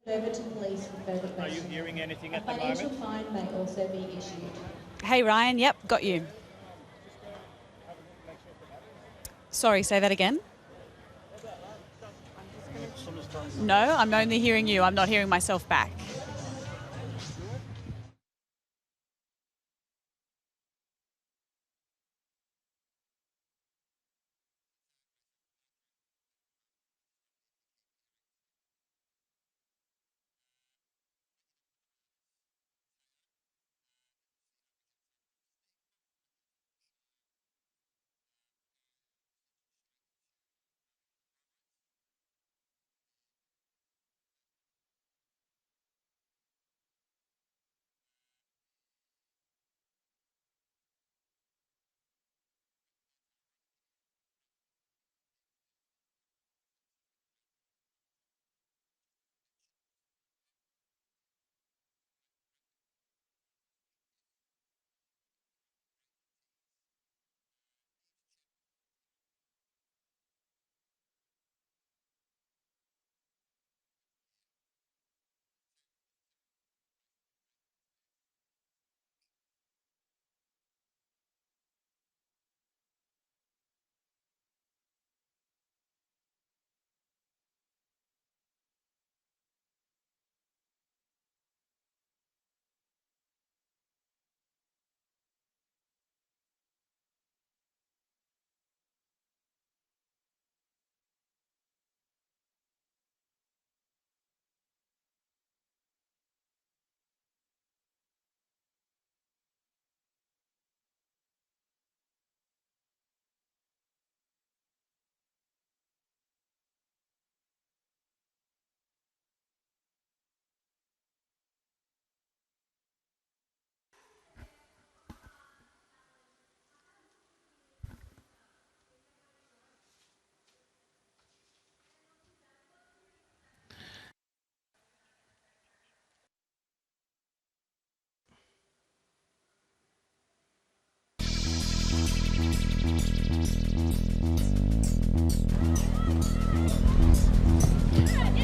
Over to police for further Are you questioning. hearing anything A at the financial moment? fine may also be issued. Hey, Ryan. Yep, got you. Sorry, say that again. No, I'm only hearing you. I'm not hearing myself back.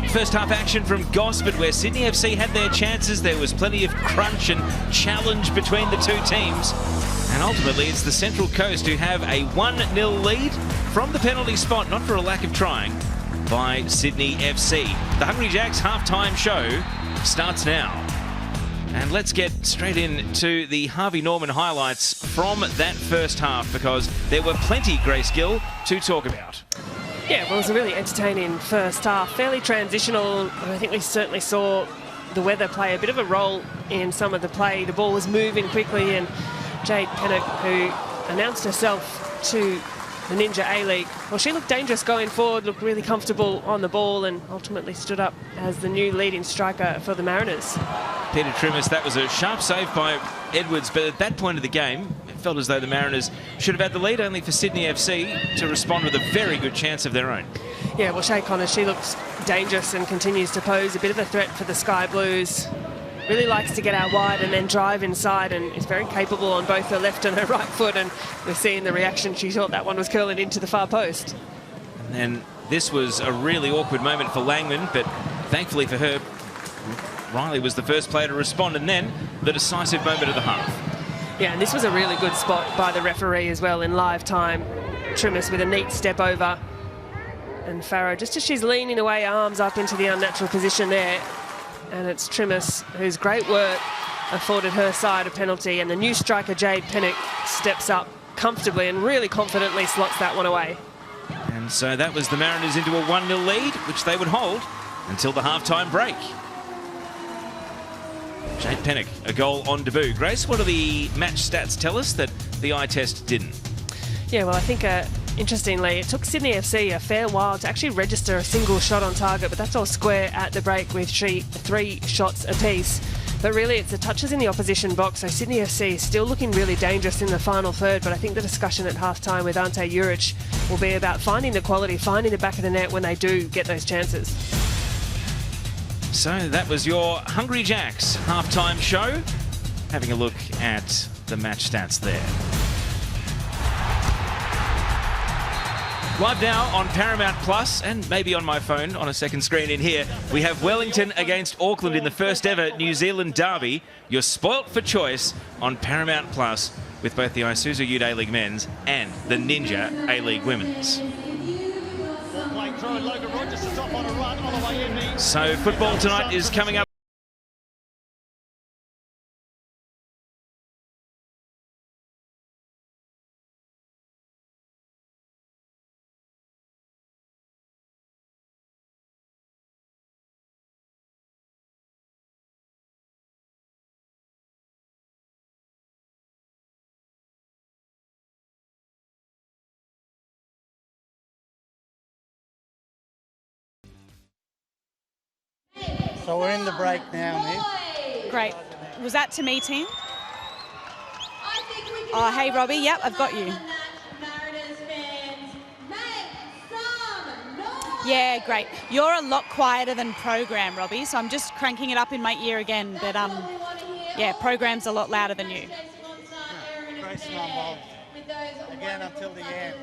First half action from Gosford, where Sydney FC had their chances. There was plenty of crunch and challenge between the two teams. And ultimately, it's the Central Coast who have a 1-0 lead from the penalty spot, not for a lack of trying, by Sydney FC. The Hungry Jacks halftime show starts now. And let's get straight into the Harvey Norman highlights from that first half, because there were plenty, Grace Gill, to talk about. Yeah, well, it was a really entertaining first half, fairly transitional, and I think we certainly saw the weather play a bit of a role in some of the play. The ball was moving quickly, and Jade Pennock, who announced herself to the Ninja A-League, well, she looked dangerous going forward, looked really comfortable on the ball, and ultimately stood up as the new leading striker for the Mariners. Peter Trimmis, that was a sharp save by Edwards, but at that point of the game, it felt as though the Mariners should have had the lead, only for Sydney FC to respond with a very good chance of their own. Yeah, well, Shay Connors, she looks dangerous and continues to pose a bit of a threat for the Sky Blues. Really likes to get out wide and then drive inside, and is very capable on both her left and her right foot, and we're seeing the reaction. She thought that one was curling into the far post. And then this was a really awkward moment for Langman, but thankfully for her, Riley was the first player to respond, and then the decisive moment of the half. Yeah, and this was a really good spot by the referee as well in live time. Trimmis with a neat step over, and Farrow, just as she's leaning away, arms up into the unnatural position there. And it's Trimmis whose great work afforded her side a penalty, and the new striker Jade Pennock steps up comfortably and really confidently slots that one away. And so that was the Mariners into a 1-0 lead, which they would hold until the halftime break. Jade Pennock, a goal on debut. Grace, what do the match stats tell us that the eye test didn't? Yeah, well, I think interestingly, it took Sydney FC a fair while to actually register a single shot on target, but that's all square at the break with three shots apiece. But really, it's the touches in the opposition box, so Sydney FC is still looking really dangerous in the final third, but I think the discussion at half-time with Ante Juric will be about finding the quality, finding the back of the net when they do get those chances. So that was your Hungry Jacks halftime show. Having a look at the match stats there. Live now on Paramount Plus, and maybe on my phone on a second screen in here, we have Wellington against Auckland in the first ever New Zealand derby. You're spoilt for choice on Paramount Plus with both the Isuzu Ute A-League men's and the Ninja A-League women's. So football tonight is coming up. So we're in the break now, Nick. Great. Was that to me, team? Oh, hey, Robbie. Yep, I've got you. Yeah, great. You're a lot quieter than program, Robbie, so I'm just cranking it up in my ear again. But, yeah, program's a lot louder than you. Grace not involved. Again until the end.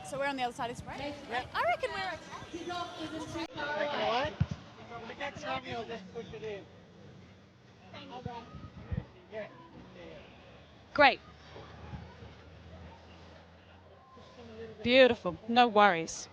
So we're on the other side of this break? Yep. I reckon we're okay. Take it away. Next time you'll just push it in. Yeah. Great. Beautiful. No worries.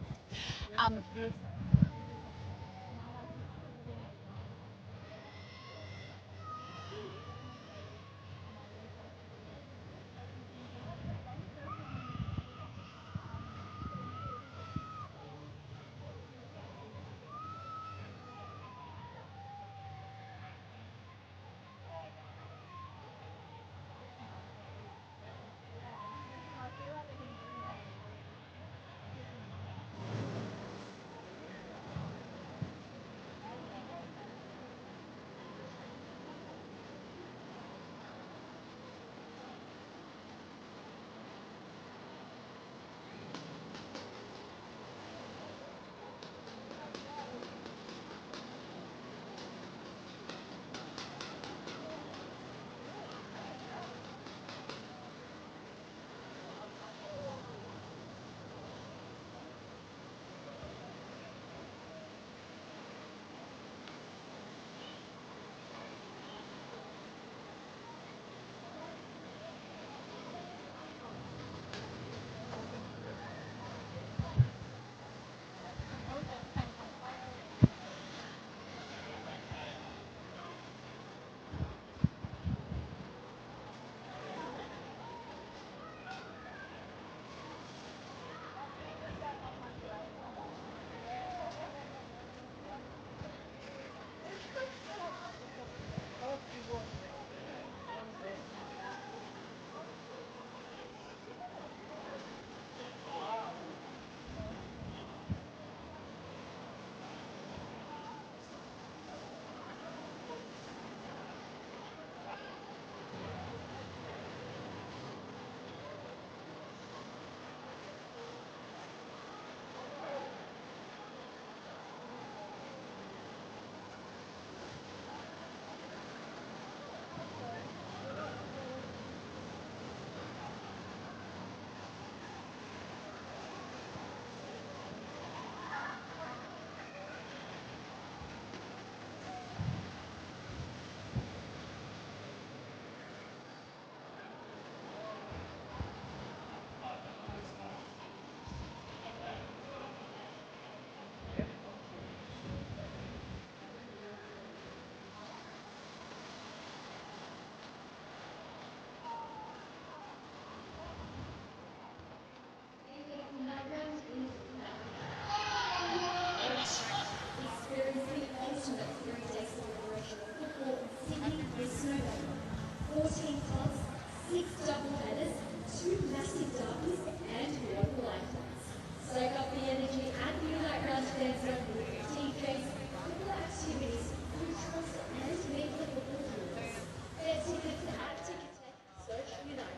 defense, simple activities, neutrals, and make rules. Get tickets at Ticketek, search United.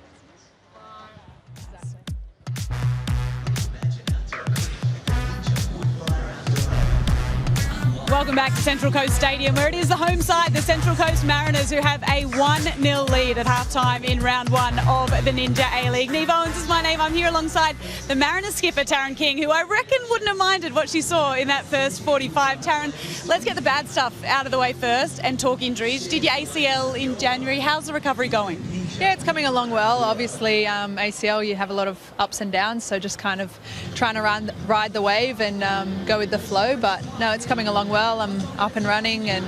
Welcome back to Central Coast Stadium, where it is the home side, the Central Coast Mariners, who have a 1-0 lead at halftime in round one of the Ninja A-League. Neve Owens is my name. I'm here alongside the Mariners skipper, Taryn King, who I reckon wouldn't have minded what she saw in that first 45. Taryn, let's get the bad stuff out of the way first and talk injuries. Did your ACL in January? How's the recovery going? Yeah, it's coming along well. Obviously, ACL, you have a lot of ups and downs, so just kind of trying to ride the wave and go with the flow. But no, it's coming along well. I'm up and running and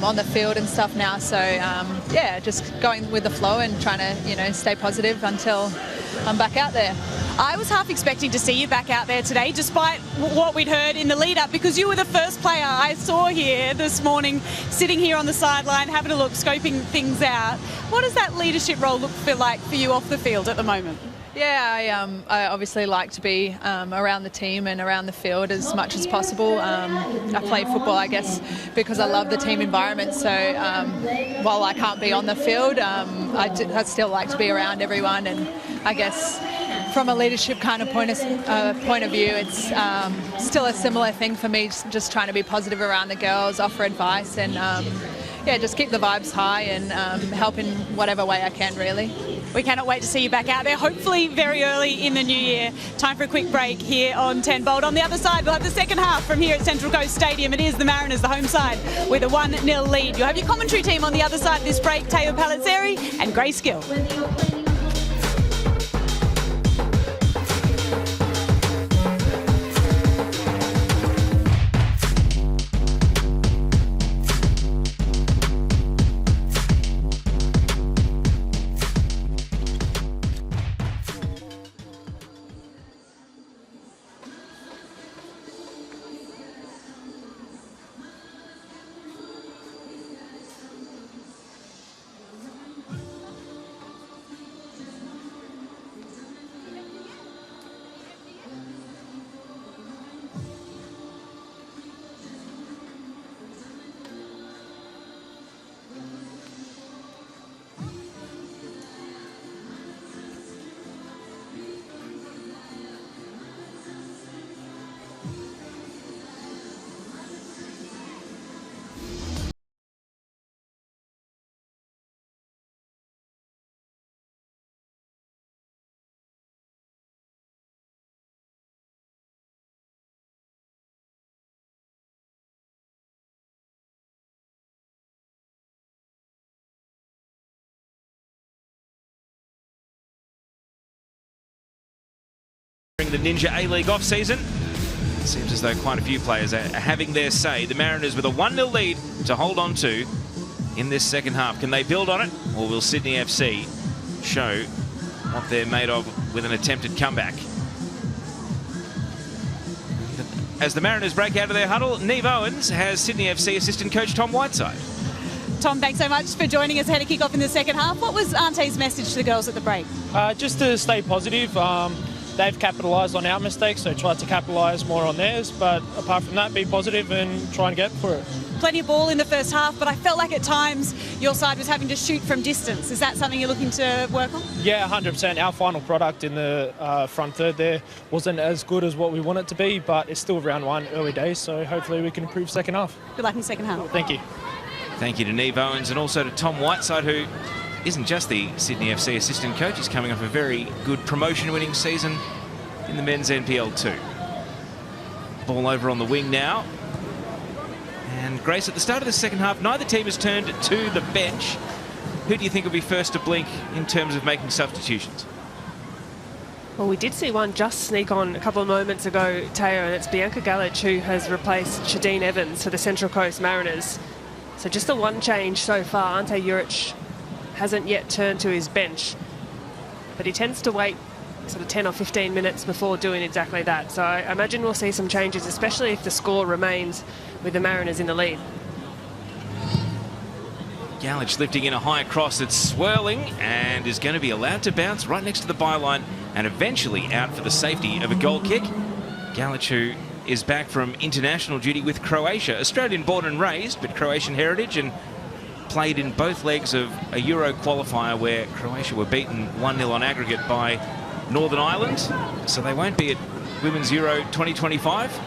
on the field and stuff now. So yeah, just going with the flow and trying to, stay positive until I'm back out there. I was half expecting to see you back out there today, despite what we'd heard in the lead-up, because you were the first player I saw here this morning, sitting here on the sideline, having a look, scoping things out. What does that leadership role feel like for you off the field at the moment? Yeah, I obviously like to be around the team and around the field as much as possible. I play football, I guess, because I love the team environment. So while I can't be on the field, I still like to be around everyone. And I guess from a leadership kind of point of view, it's still a similar thing for me, just trying to be positive around the girls, offer advice, and yeah, just keep the vibes high and help in whatever way I can, really. We cannot wait to see you back out there, hopefully very early in the new year. Time for a quick break here on 10 Bold. On the other side, we'll have the second half from here at Central Coast Stadium. It is the Mariners, the home side, with a 1-0 lead. You'll have your commentary team on the other side of this break, Teo Palizzeri and Grace Gill. The Ninja A-League off-season. Seems as though quite a few players are having their say. The Mariners with a 1-0 lead to hold on to in this second half. Can they build on it, or will Sydney FC show what they're made of with an attempted comeback? As the Mariners break out of their huddle, Neve Owens has Sydney FC assistant coach Tom Whiteside. Tom, thanks so much for joining us ahead of kick-off in the second half. What was Auntie's message to the girls at the break? Just to stay positive. They've capitalised on our mistakes, so try to capitalise more on theirs. But apart from that, be positive and try and get for it. Plenty of ball in the first half, but I felt like at times your side was having to shoot from distance. Is that something you're looking to work on? Yeah, 100%. Our final product in the front third there wasn't as good as what we want it to be, but it's still round one, early days, so hopefully we can improve second half. Good luck in the second half. Thank you. Thank you to Neve Owens and also to Tom Whiteside, who isn't just the Sydney FC assistant coach. He's coming off a very good promotion-winning season in the men's NPL 2. Ball over on the wing now. And Grace, at the start of the second half, neither team has turned to the bench. Who do you think will be first to blink in terms of making substitutions? Well, we did see one just sneak on a couple of moments ago, Teo, and it's Bianca Galich who has replaced Shadeen Evans for the Central Coast Mariners. So just the one change so far. Ante Juric hasn't yet turned to his bench, but he tends to wait sort of 10 or 15 minutes before doing exactly that. So I imagine we'll see some changes, especially if the score remains with the Mariners in the lead. Galich lifting in a high cross that's swirling and is going to be allowed to bounce right next to the byline and eventually out for the safety of a goal kick. Galich, who is back from international duty with Croatia. Australian born and raised, but Croatian heritage, and played in both legs of a Euro qualifier where Croatia were beaten 1-0 on aggregate by Northern Ireland. So they won't be at Women's Euro 2025,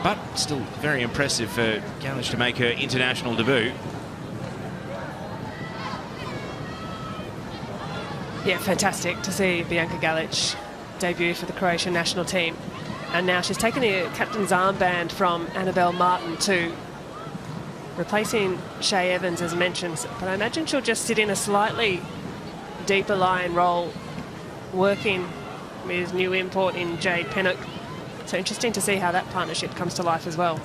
but still very impressive for Galic to make her international debut. Yeah, fantastic to see Bianca Galic debut for the Croatian national team. And now she's taken the captain's armband from Annabelle Martin too, replacing Shay Evans as mentioned. But I imagine she'll just sit in a slightly deeper line role, working with new import in Jade Pennock. So interesting to see how that partnership comes to life as well.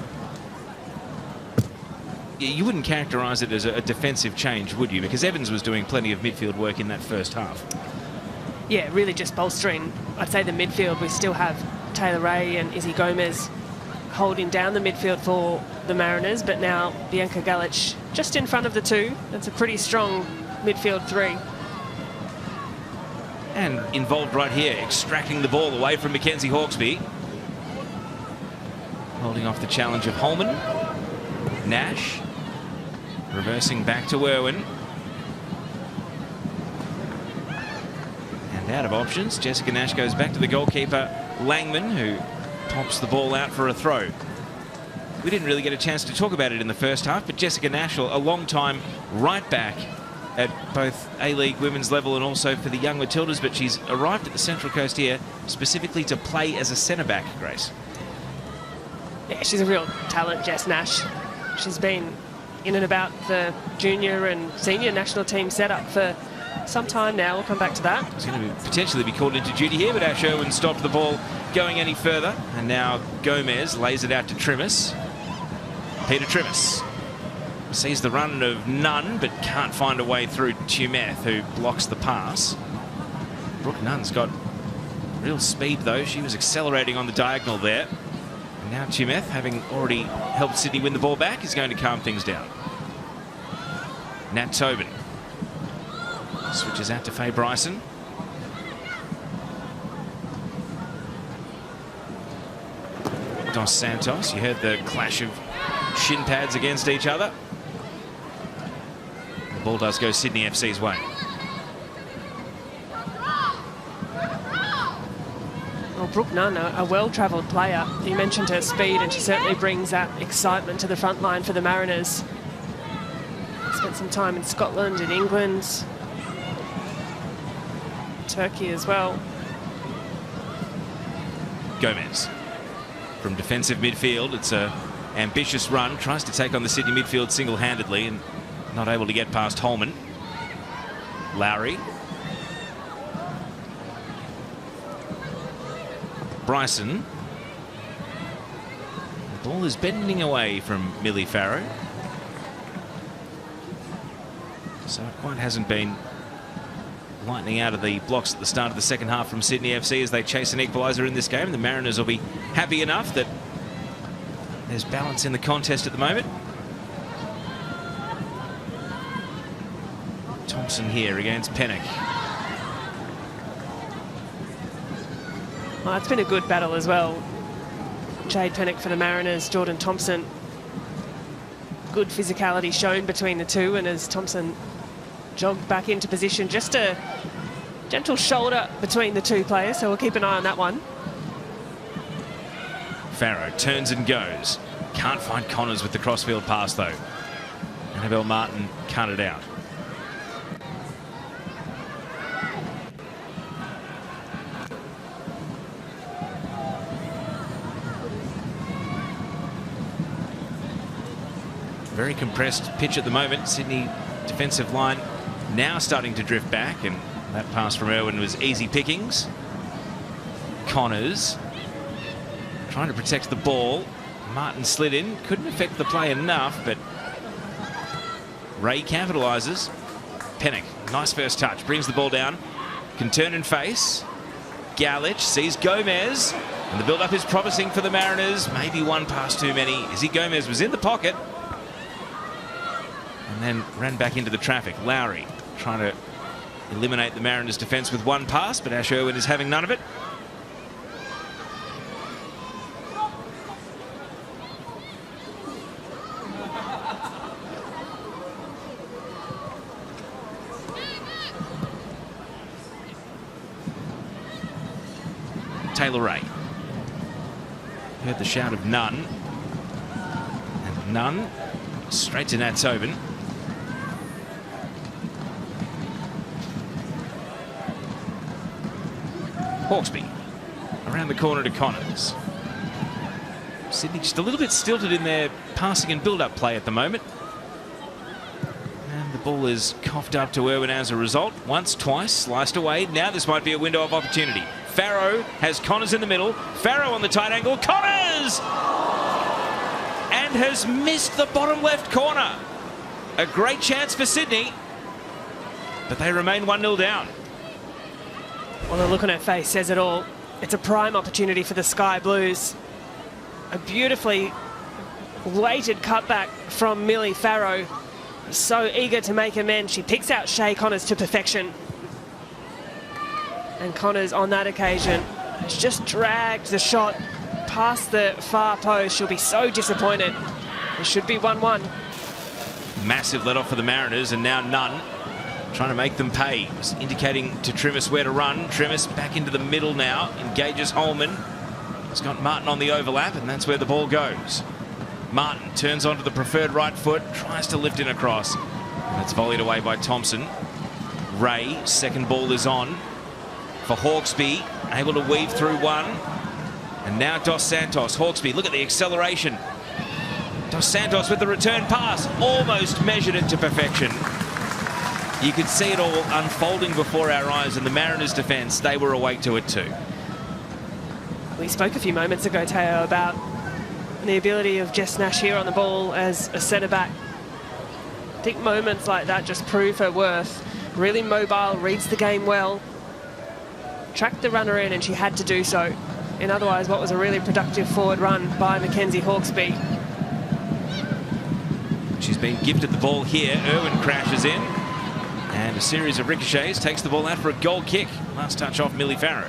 You wouldn't characterise it as a defensive change, would you? Because Evans was doing plenty of midfield work in that first half. Yeah, really just bolstering, I'd say, the midfield. We still have Taylor Ray and Izzy Gomez holding down the midfield for the Mariners, but now Bianca Galic just in front of the two. That's a pretty strong midfield three. And involved right here, extracting the ball away from Mackenzie Hawkesby. Holding off the challenge of Holman. Nash reversing back to Irwin. And out of options, Jessica Nash goes back to the goalkeeper Langman, who pops the ball out for a throw. We didn't really get a chance to talk about it in the first half, but Jessica Nash, a long time right back at both A-League women's level and also for the young Matildas, but she's arrived at the Central Coast here specifically to play as a centre-back, Grace. Yeah, she's a real talent, Jess Nash. She's been in and about the junior and senior national team setup for some time now. We'll come back to that. She's going to potentially be called into duty here, but Ash Irwin stopped the ball going any further. And now Gomez lays it out to Trimmis. Peter Trimmis sees the run of Nunn, but can't find a way through Tumeth, who blocks the pass. Brooke Nunn's got real speed, though. She was accelerating on the diagonal there. And now Tumeth, having already helped Sydney win the ball back, is going to calm things down. Nat Tobin switches out to Faye Bryson. Dos Santos, you heard the clash of shin pads against each other. The ball does go Sydney FC's way. Well, Brooke Nunn, a well-travelled player. You mentioned her speed, and she certainly brings that excitement to the front line for the Mariners. Spent some time in Scotland, in England, Turkey as well. Gomez from defensive midfield. It's a ambitious run. Tries to take on the Sydney midfield single-handedly and not able to get past Holman. Lowry. Bryson. The ball is bending away from Millie Farrow. So it quite hasn't been lightning out of the blocks at the start of the second half from Sydney FC as they chase an equaliser in this game. The Mariners will be happy enough that there's balance in the contest at the moment. Thompson here against Pennock. Well, it's been a good battle as well. Jade Pennock for the Mariners, Jordan Thompson. Good physicality shown between the two, and as Thompson jogged back into position, just a gentle shoulder between the two players, so we'll keep an eye on that one. Farrow turns and goes. Can't find Connors with the crossfield pass, though. Annabelle Martin cut it out. Very compressed pitch at the moment. Sydney defensive line now starting to drift back, and that pass from Irwin was easy pickings. Connors trying to protect the ball. Martin slid in, couldn't affect the play enough, but Ray capitalises. Pennock, nice first touch, brings the ball down, can turn and face. Galic sees Gomez, and the build-up is promising for the Mariners. Maybe one pass too many. Izzy Gomez was in the pocket and then ran back into the traffic. Lowry trying to eliminate the Mariners' defence with one pass, but Ash Irwin is having none of it. Taylor Ray. Heard the shout of Nunn. And Nunn straight to Nat Tobin. Hawkesby around the corner to Connors. Sydney just a little bit stilted in their passing and build-up play at the moment. And the ball is coughed up to Irwin as a result. Once, twice, sliced away. Now this might be a window of opportunity. Farrow has Connors in the middle. Farrow on the tight angle. Connors! And has missed the bottom left corner. A great chance for Sydney. But they remain 1-0 down. Well, the look on her face says it all. It's a prime opportunity for the Sky Blues. A beautifully weighted cutback from Millie Farrow. So eager to make amends. She picks out Shay Connors to perfection. And Connors on that occasion has just dragged the shot past the far post. She'll be so disappointed. It should be 1-1. Massive let off for the Mariners, and now Nunn trying to make them pay. Just indicating to Trimis where to run. Trimis back into the middle now. Engages Holman. He's got Martin on the overlap, and that's where the ball goes. Martin turns onto the preferred right foot, tries to lift in across. That's volleyed away by Thompson. Ray, second ball is on for Hawkesby, able to weave through one. And now Dos Santos. Hawkesby, look at the acceleration. Dos Santos with the return pass, almost measured it to perfection. You could see it all unfolding before our eyes, and the Mariners' defence, they were awake to it too. We spoke a few moments ago, Teo, about the ability of Jess Nash here on the ball as a centre-back. I think moments like that just prove her worth. Really mobile, reads the game well. Tracked the runner in, and she had to do so. In otherwise, what was a really productive forward run by Mackenzie Hawkesby. She's been gifted the ball here. Irwin crashes in. And a series of ricochets takes the ball out for a goal kick. Last touch off Millie Farrow.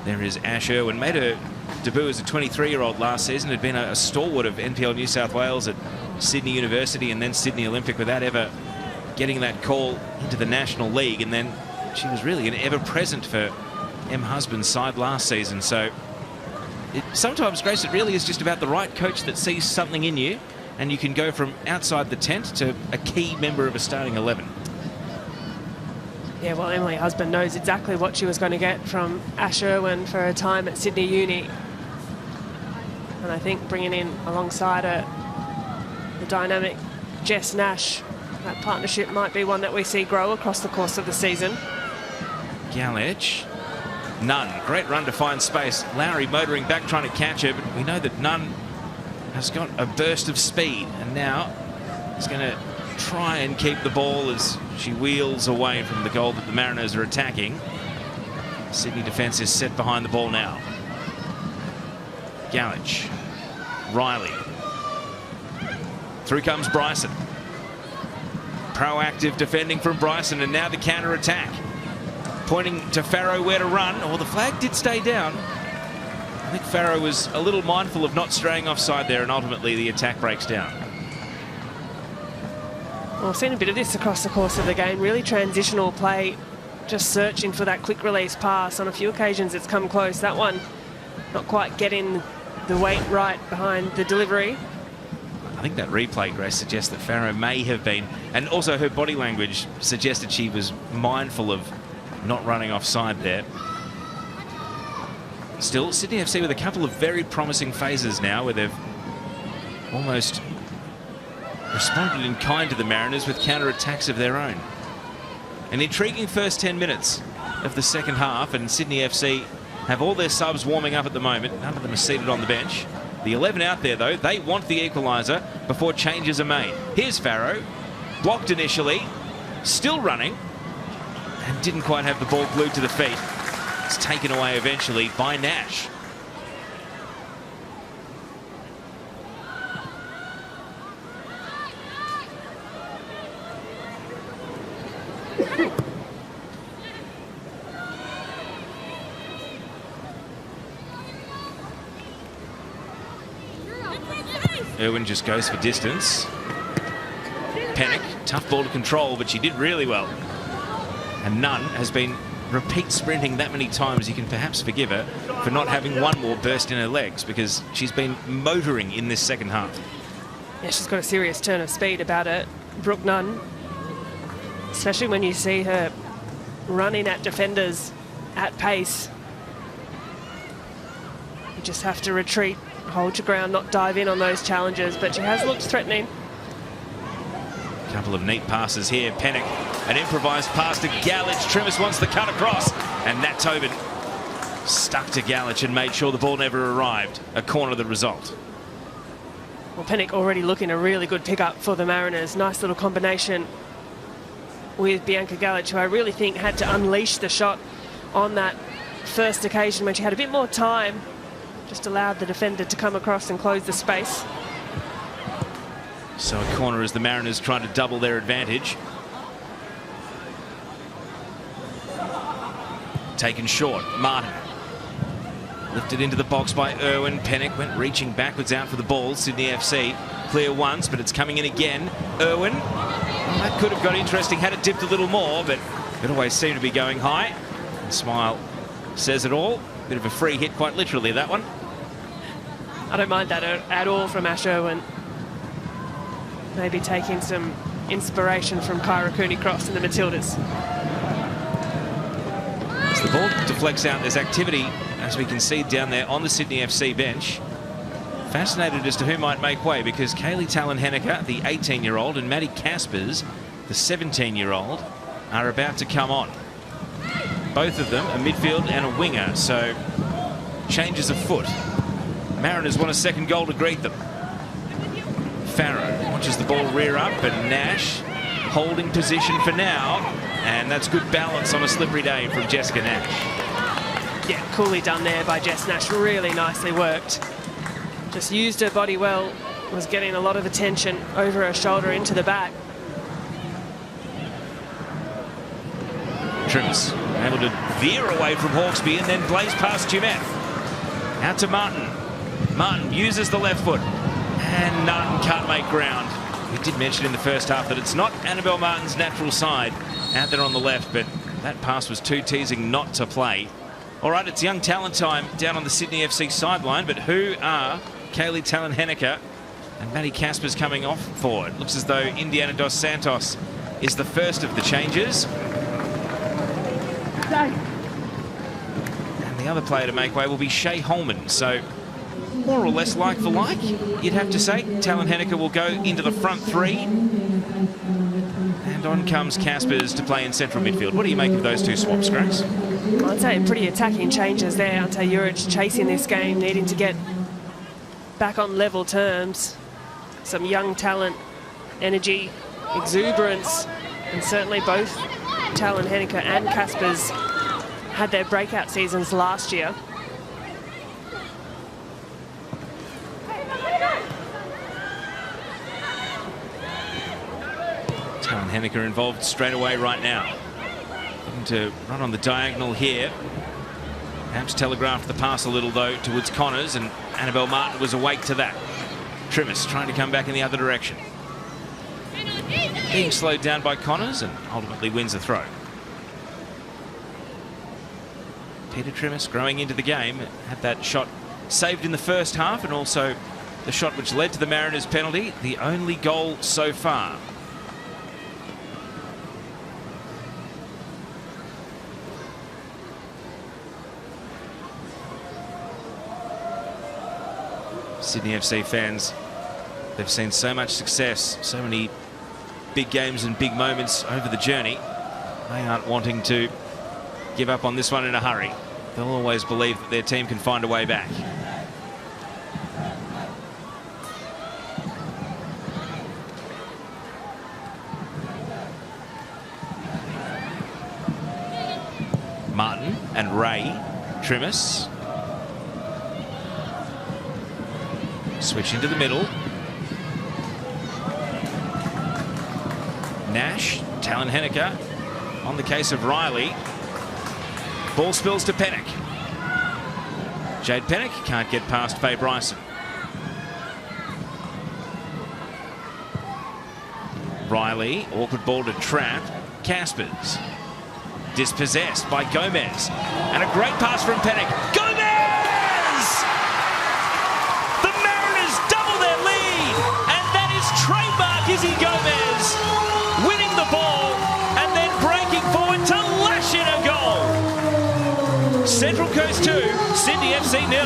There is Ash Irwin. Made her debut as a 23-year-old last season. Had been a stalwart of NPL New South Wales at Sydney University and then Sydney Olympic without ever getting that call into the National League. And then she was really an ever-present for M. Husband's side last season. So sometimes, Grace, it really is just about the right coach that sees something in you, and you can go from outside the tent to a key member of a starting 11. Yeah, well, Emily Husband knows exactly what she was going to get from Ash Irwin for her time at Sydney Uni. And I think bringing in alongside her the dynamic Jess Nash, that partnership might be one that we see grow across the course of the season. Galich. Nunn, great run to find space. Lowry motoring back trying to catch her, but we know that Nunn has got a burst of speed, and now he's going to try and keep the ball as she wheels away from the goal that the Mariners are attacking. Sydney defence is set behind the ball now. Galich. Riley. Through comes Bryson. Proactive defending from Bryson, and now the counter-attack. Pointing to Farrow where to run. Oh, the flag did stay down. I think Farrow was a little mindful of not straying offside there, and ultimately the attack breaks down. Well, I've seen a bit of this across the course of the game. Really transitional play, just searching for that quick release pass. On a few occasions it's come close. That one not quite getting the weight right behind the delivery. I think that replay, Grace, suggests that Farrow may have been, and also her body language suggested she was mindful of not running offside there. Still, Sydney FC with a couple of very promising phases now where they've almost responded in kind to the Mariners with counter-attacks of their own. An intriguing first 10 minutes of the second half, and Sydney FC have all their subs warming up at the moment. None of them are seated on the bench. The 11 out there, though, they want the equaliser before changes are made. Here's Farrow, blocked initially, still running, and didn't quite have the ball glued to the feet. It's taken away eventually by Nash. Irwin just goes for distance. Pennock, tough ball to control, but she did really well. And Nunn has been repeat sprinting that many times, you can perhaps forgive her for not having one more burst in her legs, because she's been motoring in this second half. Yeah, she's got a serious turn of speed about her, Brooke Nunn. Especially when you see her running at defenders at pace. You just have to retreat, hold your ground, not dive in on those challenges, but she has looked threatening. Couple of neat passes here. Pennock, an improvised pass to Galich. Trimis wants the cut across, and Nat Tobin stuck to Galich and made sure the ball never arrived. A corner the result. Well, Pennock already looking a really good pickup for the Mariners. Nice little combination with Bianca Galich, who I really think had to unleash the shot on that first occasion when she had a bit more time. Just allowed the defender to come across and close the space. So a corner as the Mariners try to double their advantage. Taken short. Martin. Lifted into the box by Irwin. Pennock went reaching backwards out for the ball. Sydney FC clear once, but it's coming in again. Irwin. Well, that could have got interesting had it dipped a little more, but it always seemed to be going high. And Smile says it all. Bit of a free hit, quite literally, that one. I don't mind that at all from Ash Irwin. Maybe taking some inspiration from Kyra Cooney-Cross and the Matildas. As the ball deflects out, there's activity, as we can see down there on the Sydney FC bench. Fascinated as to who might make way, because Kaylee Talon-Henniker, the 18-year-old, and Maddie Caspers, the 17-year-old, are about to come on. Both of them a midfield and a winger, so changes afoot. Mariners want a second goal to greet them. Farrow watches the ball rear up, and Nash holding position for now, and that's good balance on a slippery day from Jessica Nash. Yeah, coolly done there by Jess Nash. Really nicely worked. Just used her body well. Was getting a lot of attention over her shoulder into the back. Trims able to veer away from Hawkesby and then blaze past Tumeth. Out to Martin. Martin uses the left foot, and Martin can't make ground. We did mention in the first half that it's not Annabelle Martin's natural side out there on the left, but that pass was too teasing not to play. All right, it's young talent time down on the Sydney FC sideline, but who are Kaylee Talon-Henniker and Maddie Caspers coming off for? It looks as though Indiana Dos Santos is the first of the changes. And the other player to make way will be Shay Holman, so more or less like for like, you'd have to say. Talon-Henniker will go into the front three. And on comes Caspers to play in central midfield. What do you make of those two swaps, Grace? I'd say pretty attacking changes there. Ante Juric chasing this game, needing to get back on level terms. Some young talent, energy, exuberance, and certainly both Talon-Henniker and Caspers had their breakout seasons last year. Talon-Henniker involved straight away right now. Looking to run on the diagonal here. Perhaps telegraphed the pass a little, though, towards Connors, and Annabelle Martin was awake to that. Trimis trying to come back in the other direction. Being slowed down by Connors, and ultimately wins the throw. Peter Trimis growing into the game. Had that shot saved in the first half, and also the shot which led to the Mariners penalty. The only goal so far. Sydney FC fans, they've seen so much success, so many big games and big moments over the journey. They aren't wanting to give up on this one in a hurry. They'll always believe that their team can find a way back. Martin and Ray. Trimis. Switch into the middle. Nash, Talon-Henniker on the case of Riley. Ball spills to Pennock. Jade Pennock can't get past Faye Bryson. Riley, awkward ball to Trapp. Caspers. Dispossessed by Gomez. And a great pass from Pennock. Gomez! The Mariners double their lead. And that is trademark Izzy Gomez winning the ball and then breaking forward to lash in a goal. Central Coast 2, Sydney FC 0.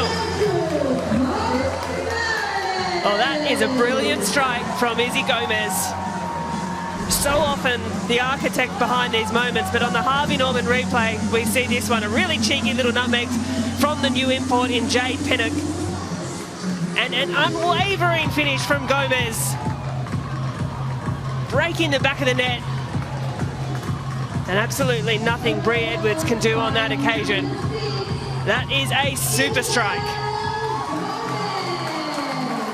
Oh, that is a brilliant strike from Izzy Gomez. So often the architect behind these moments, but on the Harvey Norman replay, we see this one, a really cheeky little nutmeg from the new import in Jade Pennock. And an unwavering finish from Gomez. Breaking the back of the net. And absolutely nothing Bree Edwards can do on that occasion. That is a super strike.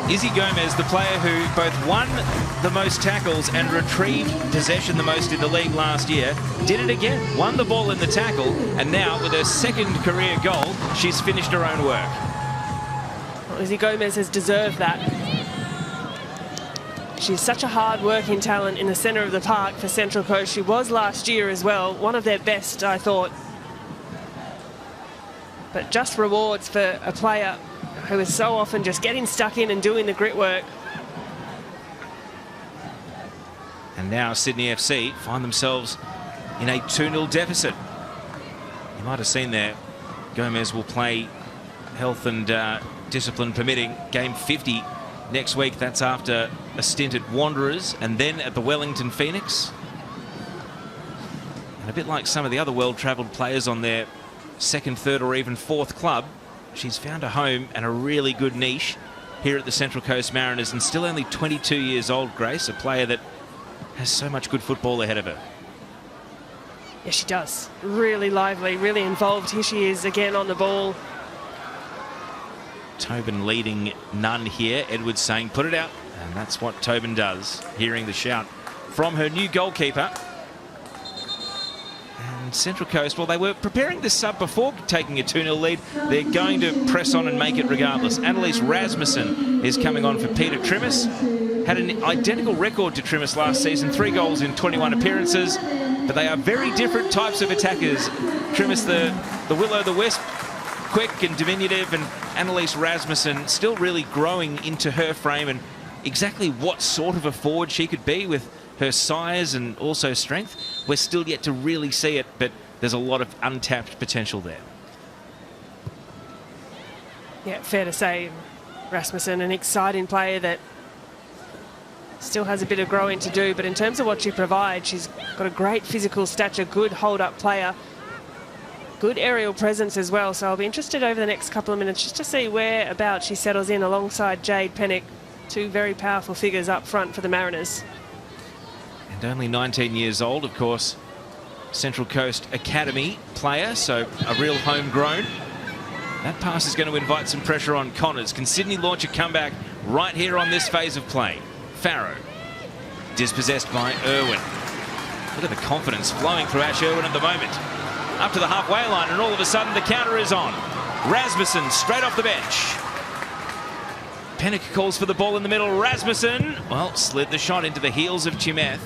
Izzy Gomez, the player who both won the most tackles and retrieved possession the most in the league last year, did it again. Won the ball in the tackle, and now with her second career goal, she's finished her own work. Well, Izzy Gomez has deserved that. She's such a hard-working talent in the centre of the park for Central Coast. She was last year as well, one of their best, I thought. But just rewards for a player who is so often just getting stuck in and doing the grit work. And now Sydney FC find themselves in a 2-0 deficit. You might have seen there, Gomez will play, health and discipline permitting, game 50 next week. That's after a stint at Wanderers and then at the Wellington Phoenix. And a bit like some of the other well-travelled players on their second, third or even fourth club, she's found a home and a really good niche here at the Central Coast Mariners, and still only 22 years old, Grace, a player that has so much good football ahead of her. Yeah, she does. Really lively, really involved. Here she is again on the ball. Tobin leading none here. Edwards saying, put it out. And that's what Tobin does, hearing the shout from her new goalkeeper. And Central Coast, well, they were preparing this sub before taking a 2-0 lead. They're going to press on and make it regardless. Annalise Rasmussen is coming on for Peter Trimmis. Had an identical record to Trimmis last season, 3 goals in 21 appearances. But they are very different types of attackers. Trimmis, the will-o'-the-wisp, quick and diminutive, and Annalise Rasmussen still really growing into her frame and exactly what sort of a forward she could be with her size and also strength. We're still yet to really see it, but there's a lot of untapped potential there. Yeah, fair to say, Rasmussen, an exciting player that still has a bit of growing to do, but in terms of what she provides, she's got a great physical stature, good hold-up player, good aerial presence as well. So I'll be interested over the next couple of minutes just to see whereabouts she settles in alongside Jade Pennock, 2 very powerful figures up front for the Mariners. And only 19 years old, of course, Central Coast Academy player, so a real homegrown. That pass is going to invite some pressure on Connors. Can Sydney launch a comeback right here on this phase of play? Farrow, dispossessed by Irwin. Look at the confidence flowing through Ash Irwin at the moment. Up to the halfway line, and all of a sudden the counter is on. Rasmussen straight off the bench. Pennock calls for the ball in the middle. Rasmussen, well, slid the shot into the heels of Chimeth.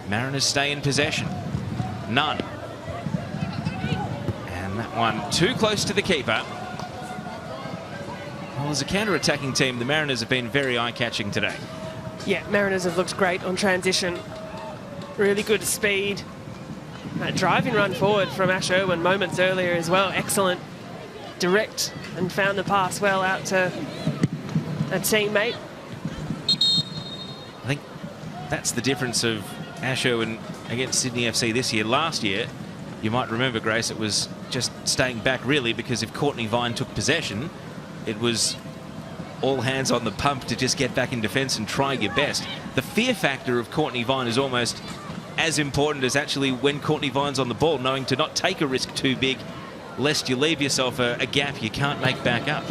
Mariners stay in possession. None. And that one too close to the keeper. Well, as a counter-attacking team, the Mariners have been very eye-catching today. Yeah, Mariners have looked great on transition. Really good speed. That driving run forward from Ash Irwin moments earlier as well. Excellent. Direct, and found the pass well out to a teammate. I think that's the difference of Ash Irwin against Sydney FC this year. Last year, you might remember, Grace, it was just staying back really, because if Courtney Vine took possession, it was all hands on the pump to just get back in defence and try your best. The fear factor of Courtney Vine is almost as important as actually when Courtney Vine's on the ball, knowing to not take a risk too big, lest you leave yourself a gap you can't make back up.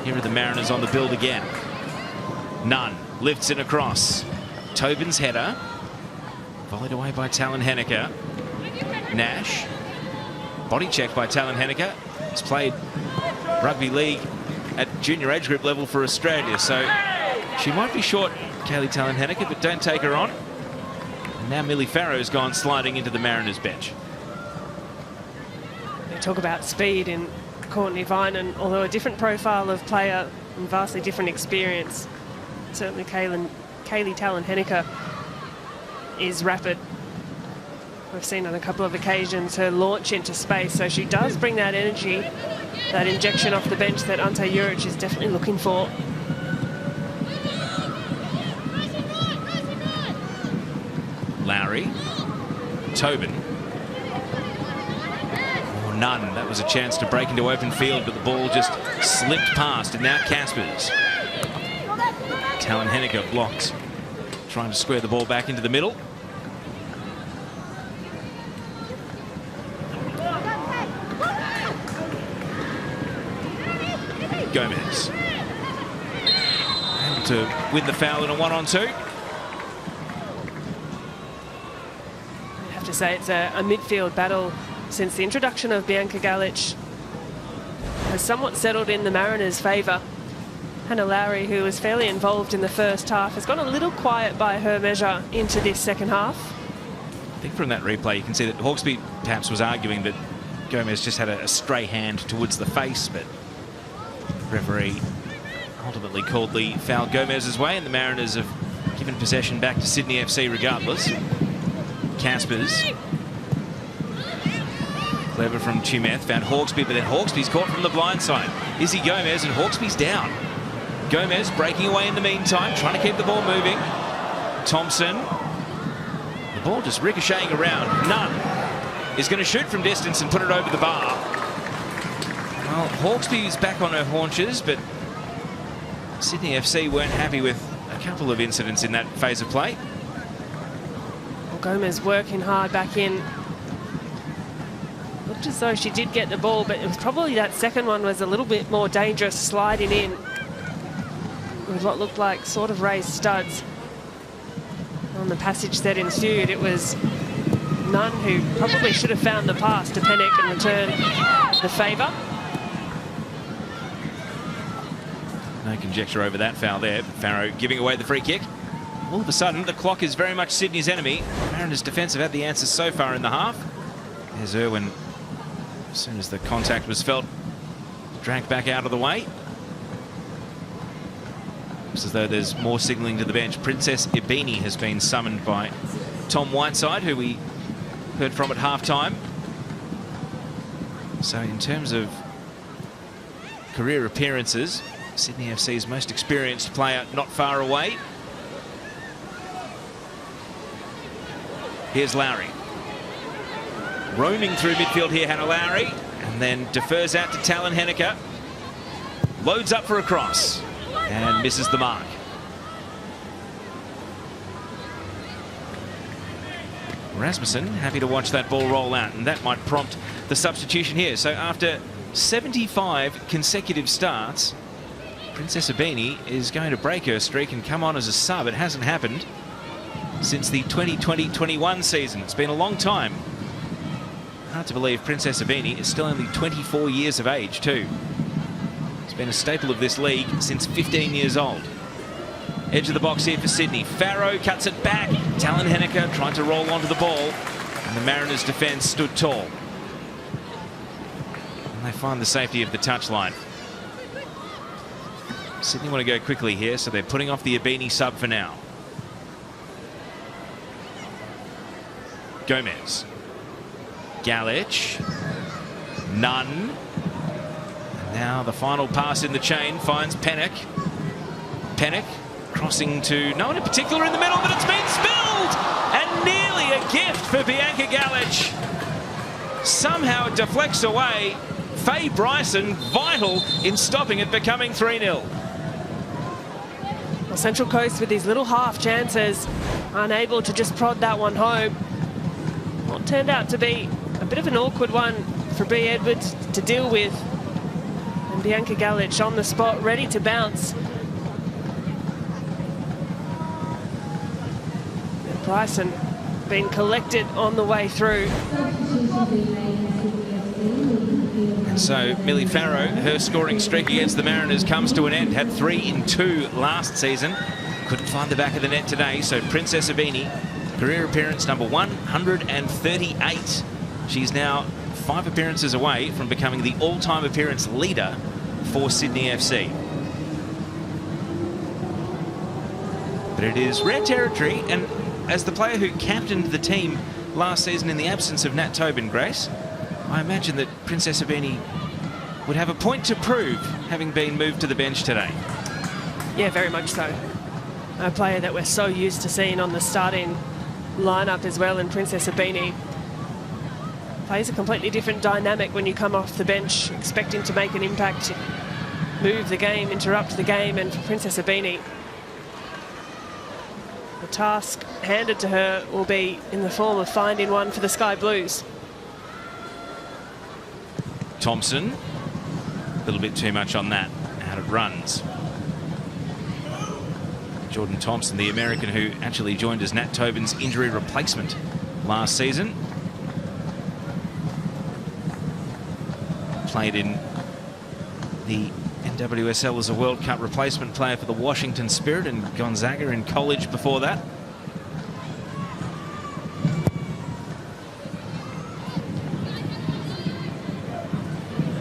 Here are the Mariners on the build again. Nunn lifts it across. Tobin's header. Volleyed away by Talon Henniker. Nash. Body check by Talon Henniker. He's played rugby league at junior age group level for Australia, so She might be short, Kaylee Talon-Henneke, but don't take her on. And now Millie Farrow's gone sliding into the Mariners bench. They talk about speed in Courtney Vinen, although a different profile of player and vastly different experience. Certainly Kaylee Talon-Henneke is rapid. We've seen on a couple of occasions her launch into space, so she does bring that energy, that injection off the bench that Ante Juric is definitely looking for. Lowry, Tobin. Oh, none. That was a chance to break into open field, but the ball just slipped past, and now Caspers. Talon-Henneke blocks, trying to square the ball back into the middle. Gomez able to win the foul in a 1-on-2. I have to say it's a midfield battle since the introduction of Bianca Galic has somewhat settled in the Mariners' favour. Hannah Lowry, who was fairly involved in the first half, has gone a little quiet by her measure into this second half. I think from that replay you can see that Hawkesby perhaps was arguing that Gomez just had a stray hand towards the face, but referee ultimately called the foul Gomez's way, and the Mariners have given possession back to Sydney FC regardless. Caspers. Clever from Tumeth, found Hawkesby, but then Hawkesby's caught from the blind side. Izzy Gomez, and Hawkesby's down. Gomez breaking away in the meantime, trying to keep the ball moving. Thompson. The ball just ricocheting around. Nunn is going to shoot from distance and put it over the bar. Well, Hawkesby's back on her haunches, but Sydney FC weren't happy with a couple of incidents in that phase of play. Well, Gomez working hard back in. Looked as though she did get the ball, but it was probably that second one was a little bit more dangerous, sliding in with what looked like sort of raised studs. On the passage that ensued, it was Nunn who probably should have found the pass to Pennock and return the favour. No conjecture over that foul there. Farrow giving away the free kick. All of a sudden, the clock is very much Sydney's enemy. Mariners' defence have had the answers so far in the half. There's Irwin, as soon as the contact was felt, dragged back out of the way. Looks as though there's more signalling to the bench. Princess Ibini has been summoned by Tom Whiteside, who we heard from at half-time. So in terms of career appearances, Sydney FC's most experienced player not far away. Here's Lowry. Roaming through midfield here, Hannah Lowry, and then defers out to Talon-Henneke. Loads up for a cross and misses the mark. Rasmussen happy to watch that ball roll out, and that might prompt the substitution here. So after 75 consecutive starts, Princess Ibini is going to break her streak and come on as a sub. It hasn't happened since the 2020-21 season. It's been a long time. Hard to believe Princess Ibini is still only 24 years of age too. It's been a staple of this league since 15 years old. Edge of the box here for Sydney. Farrow cuts it back. Talon-Henneke trying to roll onto the ball, and the Mariners' defence stood tall. And they find the safety of the touchline. Sydney want to go quickly here, so they're putting off the Ibini sub for now. Gomez. Galic. Nunn. And now the final pass in the chain finds Pennock. Pennock crossing to no one in particular in the middle, but it's been spilled! And nearly a gift for Bianca Galic. Somehow it deflects away. Faye Bryson vital in stopping it becoming 3-0. Well, Central Coast with these little half chances, unable to just prod that one home. What turned out to be a bit of an awkward one for B. Edwards to deal with. And Bianca Galic on the spot, ready to bounce. And Bryson being collected on the way through. And so Millie Farrow, her scoring streak against the Mariners comes to an end. Had 3 in 2 last season. Couldn't find the back of the net today. So Princess Ibini, career appearance number 138. She's now 5 appearances away from becoming the all-time appearance leader for Sydney FC. But it is rare territory, and as the player who captained the team last season in the absence of Nat Tobin, Grace, I imagine that Princess Ibini would have a point to prove, having been moved to the bench today. Yeah, very much so. A player that we're so used to seeing on the starting lineup as well, and Princess Ibini plays a completely different dynamic when you come off the bench expecting to make an impact, move the game, interrupt the game, and for Princess Ibini, the task handed to her will be in the form of finding one for the Sky Blues. Thompson, a little bit too much on that, out of runs. Jordan Thompson, the American who actually joined as Nat Tobin's injury replacement last season. Played in the NWSL as a World Cup replacement player for the Washington Spirit and Gonzaga in college before that.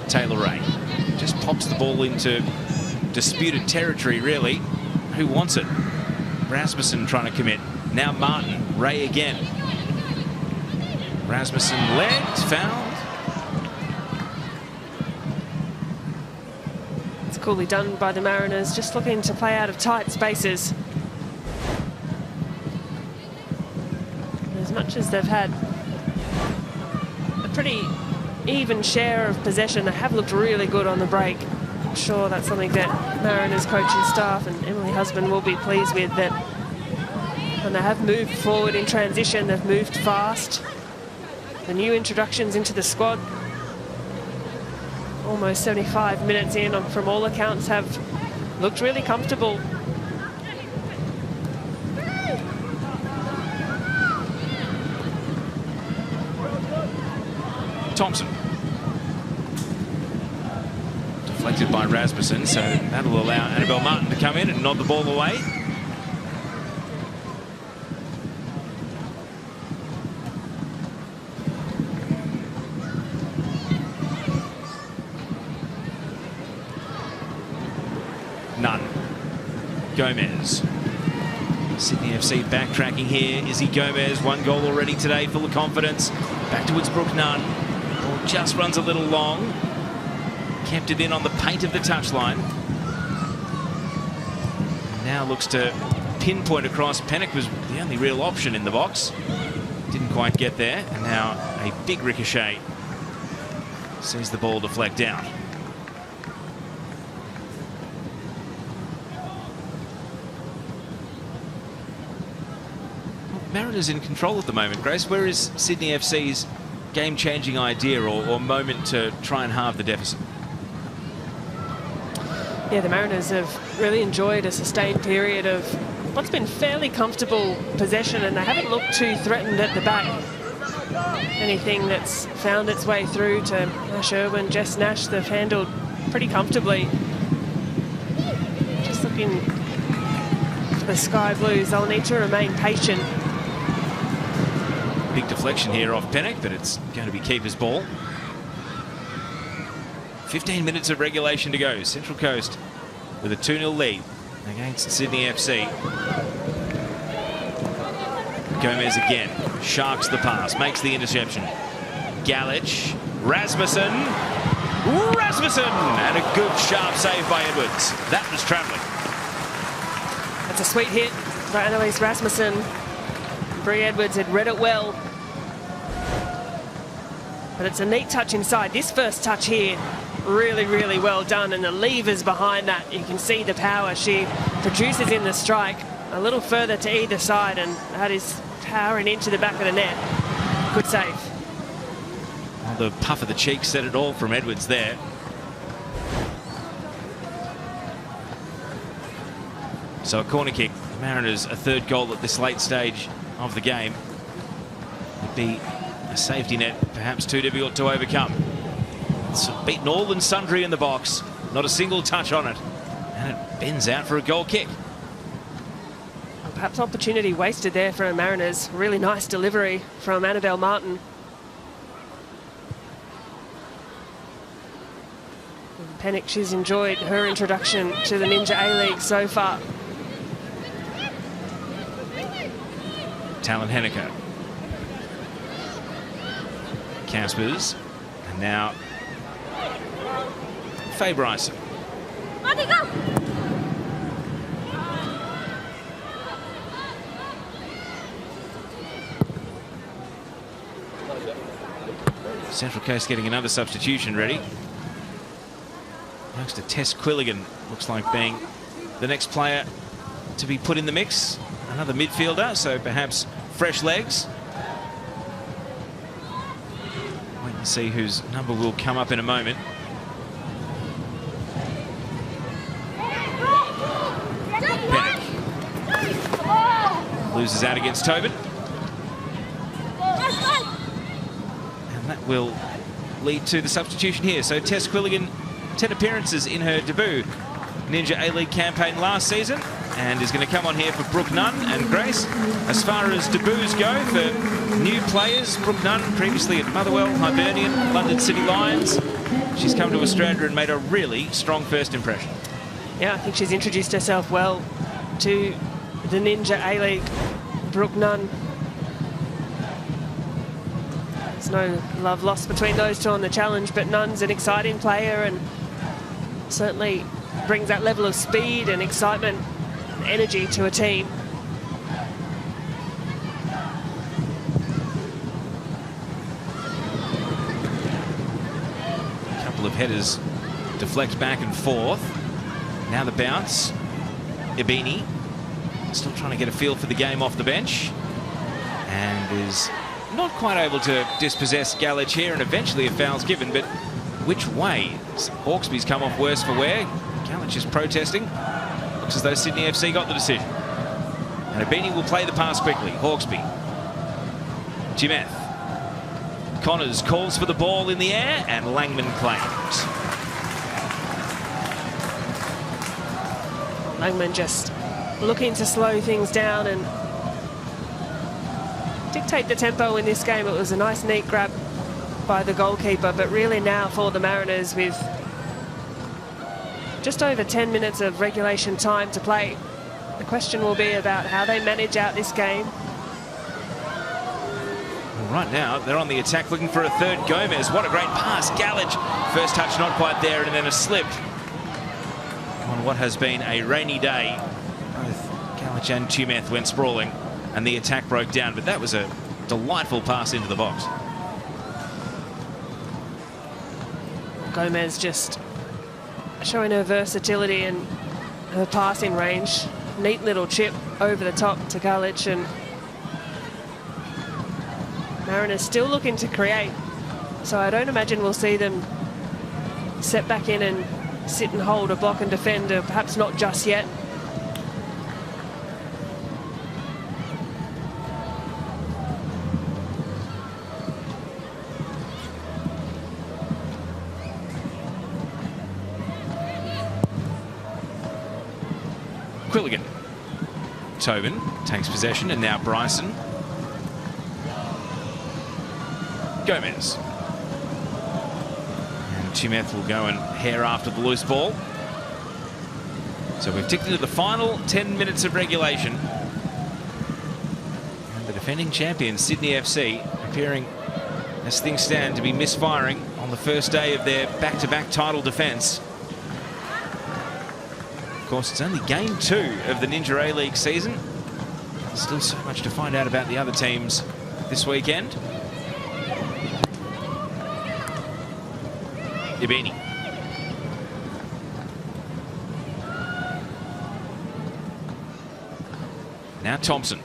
Taylor Ray just pops the ball into disputed territory, really. Who wants it? Rasmussen trying to commit. Now Martin. Ray again. Rasmussen legs, fouled. It's coolly done by the Mariners, just looking to play out of tight spaces. As much as they've had a pretty even share of possession, they have looked really good on the break. I'm sure that's something that Mariners coaching staff and Emily Husband will be pleased with, that when they have moved forward in transition, they've moved fast. The new introductions into the squad, almost 75 minutes in, from all accounts, have looked really comfortable. Thompson. Deflected by Rasmussen, so that'll allow Annabelle Martin to come in and nod the ball away. None. Gomez. Sydney FC backtracking here. Izzy Gomez, 1 goal already today, full of confidence. Back to Woodsbrook, Nunn. Ball just runs a little long. Kept it in on the paint of the touchline. Now looks to pinpoint across. Pennock was the only real option in the box. Didn't quite get there. And now a big ricochet sees the ball deflect out. Mariners in control at the moment, Grace. Where is Sydney FC's game-changing idea or moment to try and halve the deficit? Yeah, the Mariners have really enjoyed a sustained period of what's been fairly comfortable possession, and they haven't looked too threatened at the back. Anything that's found its way through to Ash Irwin, Jess Nash, they've handled pretty comfortably. Just looking for the Sky Blues, they'll need to remain patient. Big deflection here off Pennock, but it's going to be keeper's ball. 15 minutes of regulation to go. Central Coast with a 2-0 lead against Sydney FC. Gomez again. Sharks the pass. Makes the interception. Galich. Rasmussen. Rasmussen! And a good sharp save by Edwards. That was travelling. That's a sweet hit by Annalise Rasmussen. Brie Edwards had read it well. But it's a neat touch inside. This first touch here, really, really well done. And the levers behind that, you can see the power she produces in the strike. A little further to either side, and that is powering into the back of the net. Good save. Well, the puff of the cheek said it all from Edwards there. So a corner kick. The Mariners a 3rd goal at this late stage of the game. Would be a safety net perhaps too difficult to overcome. It's beaten all and sundry in the box. Not a single touch on it. And it bends out for a goal kick. Perhaps opportunity wasted there for Mariners. Really nice delivery from Annabelle Martin. Pennick, she's enjoyed her introduction to the Ninja A-League so far. Talon Henniker. Caspers. And now Faye Bryson. Central Coast getting another substitution ready. Youngster Tess Quilligan looks like being the next player to be put in the mix. Another midfielder, so perhaps fresh legs. Wait and see whose number will come up in a moment. Pennick loses out against Tobin. And that will lead to the substitution here. So Tess Quilligan, 10 appearances in her debut Ninja A-League campaign last season, and is going to come on here for Brooke Nunn and Grace. As far as debuts go for new players, Brooke Nunn, previously at Motherwell, Hibernian, London City Lions. She's come to Australia and made a really strong first impression. Yeah, I think she's introduced herself well to the Ninja A-League. Brooke Nunn. There's no love lost between those two on the challenge, but Nunn's an exciting player and certainly brings that level of speed and excitement and energy to a team. A couple of headers deflect back and forth. Now the bounce. Ibini still trying to get a feel for the game off the bench, and is not quite able to dispossess Galich here, and eventually a foul's given, but which way? Hawkesby's come off worse for wear. Galich is protesting. Looks as though Sydney FC got the decision. And Ibini will play the pass quickly. Hawkesby. Jimeth. Connors calls for the ball in the air, and Langman claims. Langman just looking to slow things down and dictate the tempo in this game. It was a nice, neat grab by the goalkeeper, but really now for the Mariners, with just over 10 minutes of regulation time to play, the question will be about how they manage out this game. Well, right now, they're on the attack looking for a third. Gomez, what a great pass. Galich, first touch not quite there, and then a slip on what has been a rainy day. Both Galich and Tumeth went sprawling, and the attack broke down, but that was a delightful pass into the box. Gomez just showing her versatility and her passing range. Neat little chip over the top to Galich, and Mariners still looking to create. So I don't imagine we'll see them set back in and sit and hold a block and defend, or perhaps not just yet. Quilligan. Tobin takes possession, and now Bryson. Gomez. And Tumeth will go and hair after the loose ball. So we've ticked into the final 10 minutes of regulation. And the defending champions, Sydney FC, appearing, as things stand, to be misfiring on the first day of their back-to-back title defence. Of course, it's only game 2 of the Ninja A-League season. There's still so much to find out about the other teams this weekend. Ibini. Now Thompson.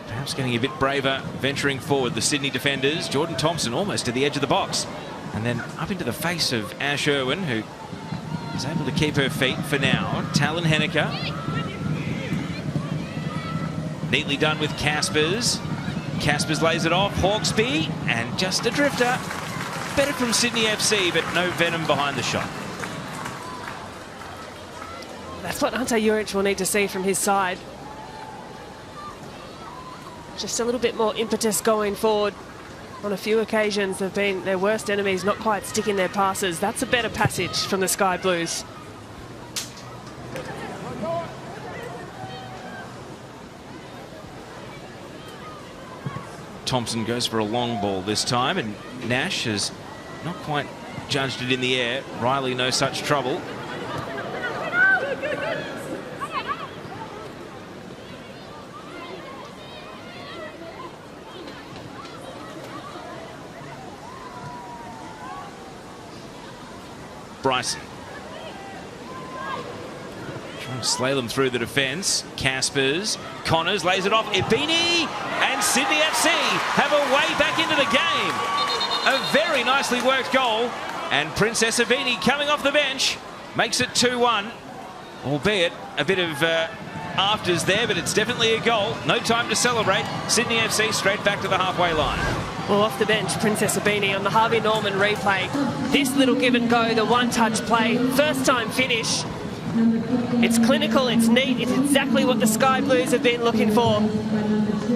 Perhaps getting a bit braver, venturing forward. The Sydney defenders. Jordan Thompson almost to the edge of the box. And then up into the face of Ash Irwin, who is able to keep her feet for now. Talon Henniker. Neatly done with Caspers. Caspers lays it off. Hawkesby, and just a drifter. better from Sydney FC, but no venom behind the shot. That's what Ante Juric will need to see from his side. Just a little bit more impetus going forward. On a few occasions, they've been their worst enemies, not quite sticking their passes. That's a better passage from the Sky Blues. Thompson goes for a long ball this time, and Nash has not quite judged it in the air. Riley, no such trouble. Bryson. Trying to slay them through the defence. Caspers. Connors lays it off. Ibini and Sydney FC have a way back into the game. A very nicely worked goal. And Princess Ibini coming off the bench makes it 2-1. Albeit a bit of afters there, but it's definitely a goal. No time to celebrate. Sydney FC straight back to the halfway line. Well, off the bench, Princess Ibini on the Harvey Norman replay. This little give and go, the one-touch play, first-time finish. It's clinical, it's neat, it's exactly what the Sky Blues have been looking for.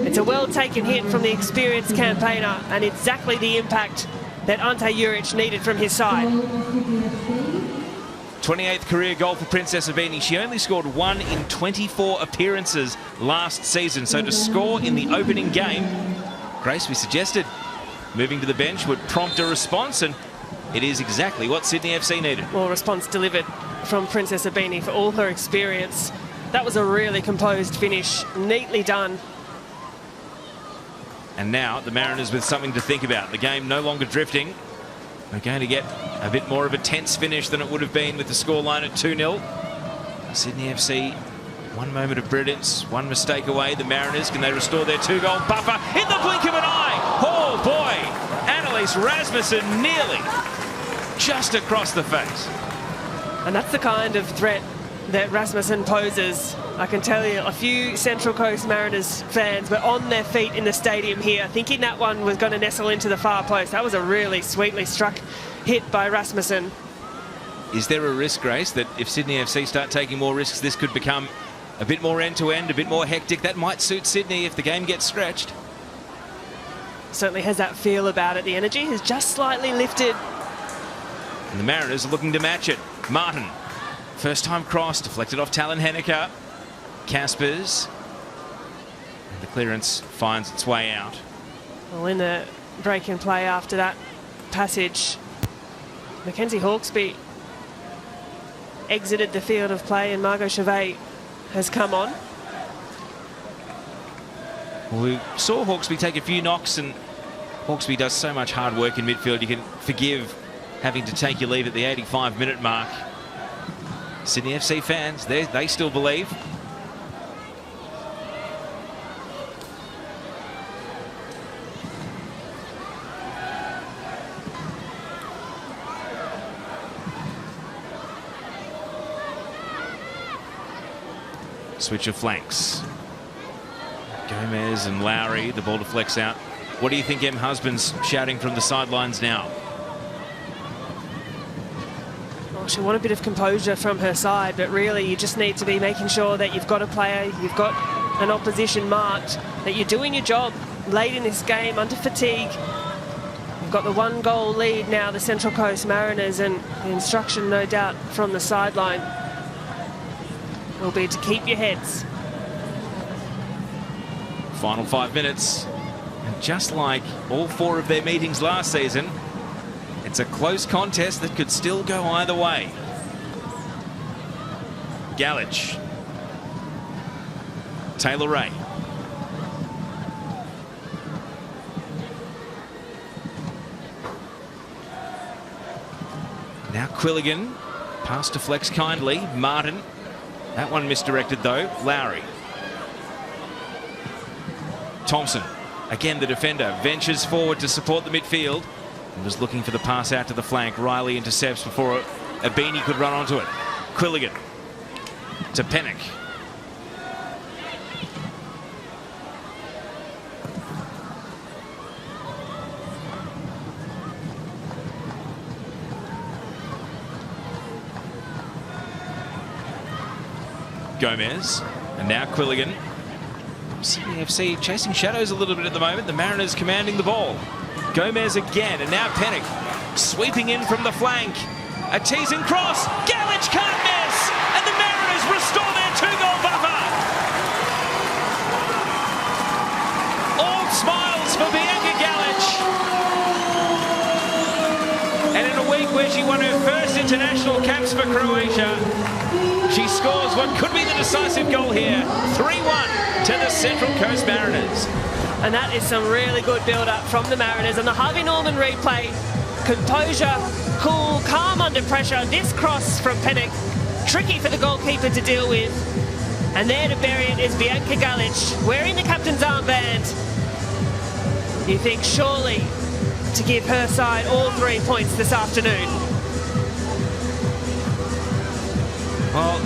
It's a well-taken hit from the experienced campaigner and exactly the impact that Ante Juric needed from his side. 28th career goal for Princess Ibini. She only scored 1 in 24 appearances last season, so to score in the opening game, Grace, we suggested moving to the bench would prompt a response, and it is exactly what Sydney FC needed. Well, response delivered from Princess Ibini for all her experience. That was a really composed finish, neatly done. And now the Mariners with something to think about. The game no longer drifting. We're going to get a bit more of a tense finish than it would have been with the scoreline at 2-0. Sydney FC, one moment of brilliance, one mistake away. The Mariners, can they restore their 2-goal buffer in the blink of an eye? Oh boy, Annalise Rasmussen nearly just across the face. And that's the kind of threat that Rasmussen poses. I can tell you, a few Central Coast Mariners fans were on their feet in the stadium here, thinking that one was going to nestle into the far post. That was a really sweetly struck hit by Rasmussen. Is there a risk, Grace, that if Sydney FC start taking more risks, this could become a bit more end-to-end, a bit more hectic? That might suit Sydney if the game gets stretched. Certainly has that feel about it. The energy has just slightly lifted. And the Mariners are looking to match it. Martin, first time cross, deflected off Talon Henniker. Caspers. And the clearance finds its way out. Well, in the break and play after that passage, Mackenzie Hawkesby exited the field of play and Margot Chevet has come on. Well, we saw Hawkesby take a few knocks, and Hawkesby does so much hard work in midfield. You can forgive having to take your leave at the 85-minute mark. Sydney FC fans, they still believe. Switch of flanks. Gomez and Lowry, the ball deflects out. What do you think Em Husband's shouting from the sidelines now? Well, she'll want a bit of composure from her side, but really you just need to be making sure that you've got a player, you've got an opposition marked, that you're doing your job late in this game under fatigue. You've got the 1-goal lead now, the Central Coast Mariners, and the instruction, no doubt, from the sideline will be to keep your heads. Final 5 minutes. And just like all 4 of their meetings last season, it's a close contest that could still go either way. Galich. Taylor Ray. Now Quilligan. Pass to Flex kindly. Martin. That one misdirected though. Lowry. Thompson. Again the defender. Ventures forward to support the midfield. And was looking for the pass out to the flank. Riley intercepts before Ibini could run onto it. Quilligan. To Pennock. Gomez. And now Quilligan. Sydney FC chasing shadows a little bit at the moment. The Mariners commanding the ball. Gomez again, and now Pennock sweeping in from the flank. A teasing cross. Galich can't miss, and the Mariners restore their 2-goal buffer. All smiles for Bianca Galich. And in a week where she won her first international caps for Croatia, she scores what could be the decisive goal here. 3-1 to the Central Coast Mariners. And that is some really good build-up from the Mariners. And the Harvey Norman replay, composure, cool, calm under pressure. This cross from Pennock, tricky for the goalkeeper to deal with. And there to bury it is Bianca Galich, wearing the captain's armband. You think surely to give her side all 3 points this afternoon. Well,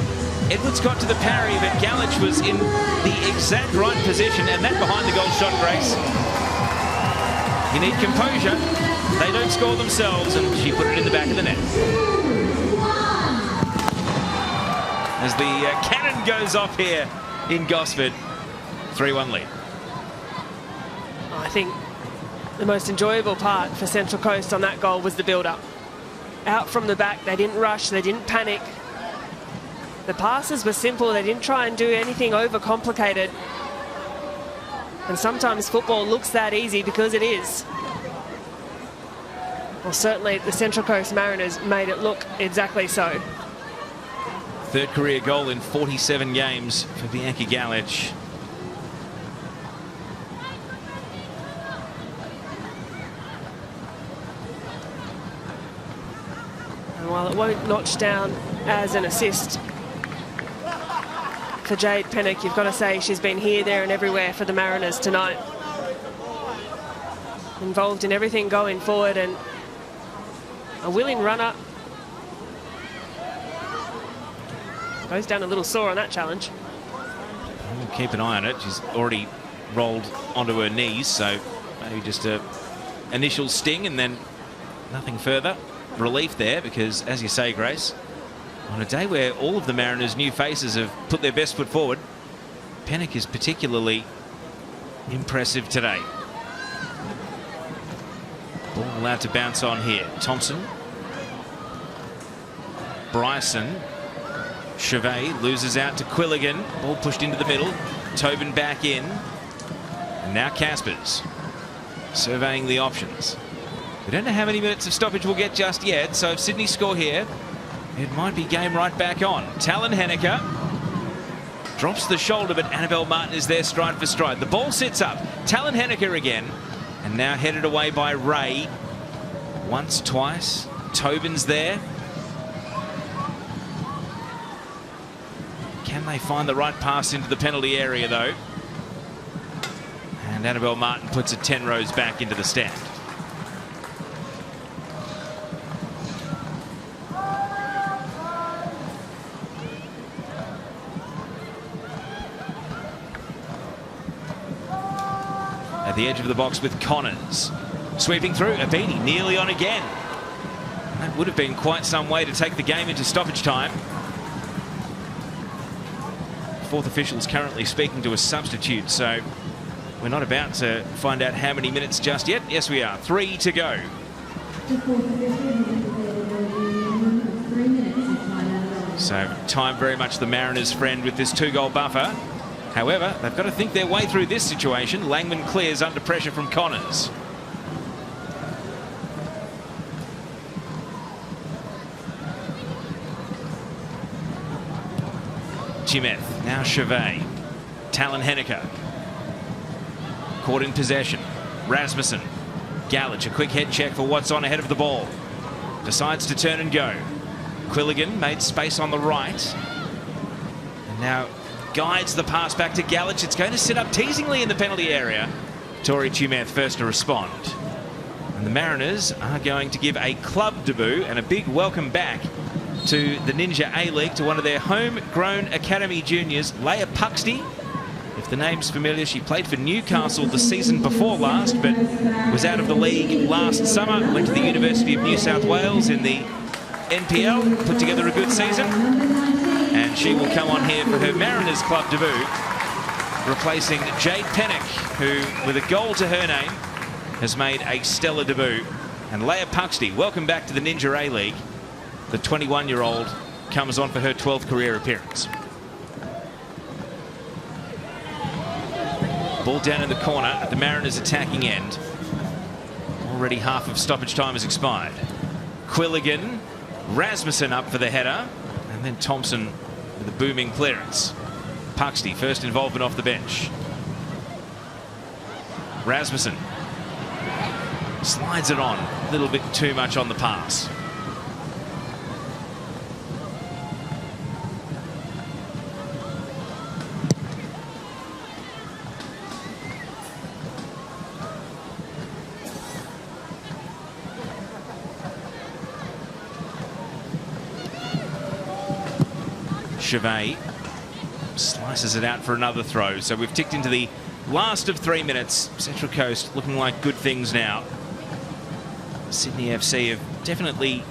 Edwards got to the parry, but Galich was in the exact right position, and that behind the goal shot, Grace. You need composure. They don't score themselves, and she put it in the back of the net. As the cannon goes off here in Gosford, 3-1 lead. I think the most enjoyable part for Central Coast on that goal was the build-up. Out from the back, they didn't rush, they didn't panic. The passes were simple, they didn't try and do anything overcomplicated. And sometimes football looks that easy because it is. Well, certainly the Central Coast Mariners made it look exactly so. Third career goal in 47 games for Bianca Galich. And while it won't notch down as an assist for Jade Pennock, you've got to say she's been here, there and everywhere for the Mariners tonight. Involved in everything going forward and a willing runner. Goes down a little sore on that challenge. We'll keep an eye on it. She's already rolled onto her knees, so maybe just a initial sting and then nothing further. Relief there because, as you say, Grace, on a day where all of the Mariners' new faces have put their best foot forward, Pennock is particularly impressive today. Ball allowed to bounce on here. Thompson. Bryson. Chevet loses out to Quilligan. Ball pushed into the middle. Tobin back in. And now Caspers surveying the options. We don't know how many minutes of stoppage we'll get just yet, so if Sydney score here, it might be game right back on. Talon Henniker drops the shoulder, but Annabelle Martin is there stride for stride. The ball sits up. Talon Henniker again, and now headed away by Ray. Once, twice. Tobin's there. Can they find the right pass into the penalty area, though? And Annabelle Martin puts it 10 rows back into the stand. At the edge of the box with Connors. Sweeping through, Abedi nearly on again. That would have been quite some way to take the game into stoppage time. Fourth official is currently speaking to a substitute, so we're not about to find out how many minutes just yet. Yes, we are. 3 to go. So time very much the Mariners' friend with this 2-goal buffer. However, they've got to think their way through this situation. Langman clears under pressure from Connors. Chimeth, now Chevet. Talon Henniker. Caught in possession. Rasmussen. Galich, a quick head check for what's on ahead of the ball. Decides to turn and go. Quilligan made space on the right. And now guides the pass back to Galich. It's going to sit up teasingly in the penalty area. Tori Chimeth first to respond. And the Mariners are going to give a club debut and a big welcome back to the Ninja A-League, to one of their homegrown academy juniors, Leia Puxty. If the name's familiar, she played for Newcastle the season before last, but was out of the league last summer. Went to the University of New South Wales in the NPL, put together a good season. And she will come on here for her Mariners club debut, replacing Jade Pennock, who, with a goal to her name, has made a stellar debut. And Leah Puxty, welcome back to the Ninja A-League. The 21-year-old comes on for her 12th career appearance. Ball down in the corner at the Mariners' attacking end. Already half of stoppage time has expired. Quilligan, Rasmussen up for the header, and then Thompson with a booming clearance. Puxty, first involvement off the bench. Rasmussen slides it on, a little bit too much on the pass. Chevet slices it out for another throw. So we've ticked into the last of 3 minutes. Central Coast looking like good things now. Sydney FC have definitely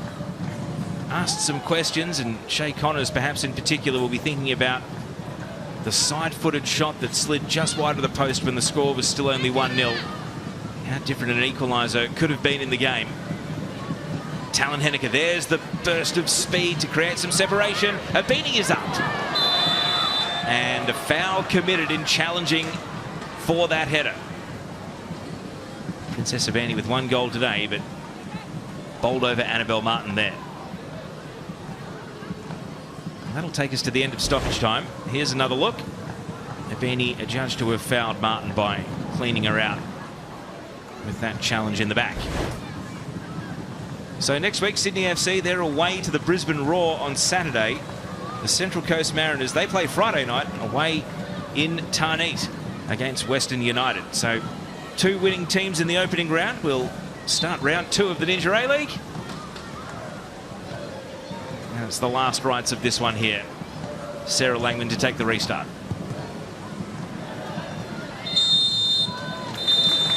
asked some questions, and Shay Connors perhaps in particular will be thinking about the side-footed shot that slid just wide of the post when the score was still only 1-0. How different an equaliser could have been in the game. Talon Henniker, there's the burst of speed to create some separation. Abini is up. And a foul committed in challenging for that header. Princess Abini with 1 goal today, but bowled over Annabelle Martin there. And that'll take us to the end of stoppage time. Here's another look. Abini adjudged to have fouled Martin by cleaning her out with that challenge in the back. So next week, Sydney FC, they're away to the Brisbane Roar on Saturday. The Central Coast Mariners, they play Friday night away in Tarneit against Western United. So 2 winning teams in the opening round. We'll start round 2 of the Ninja A-League. And it's the last rights of this one here. Sarah Langman to take the restart.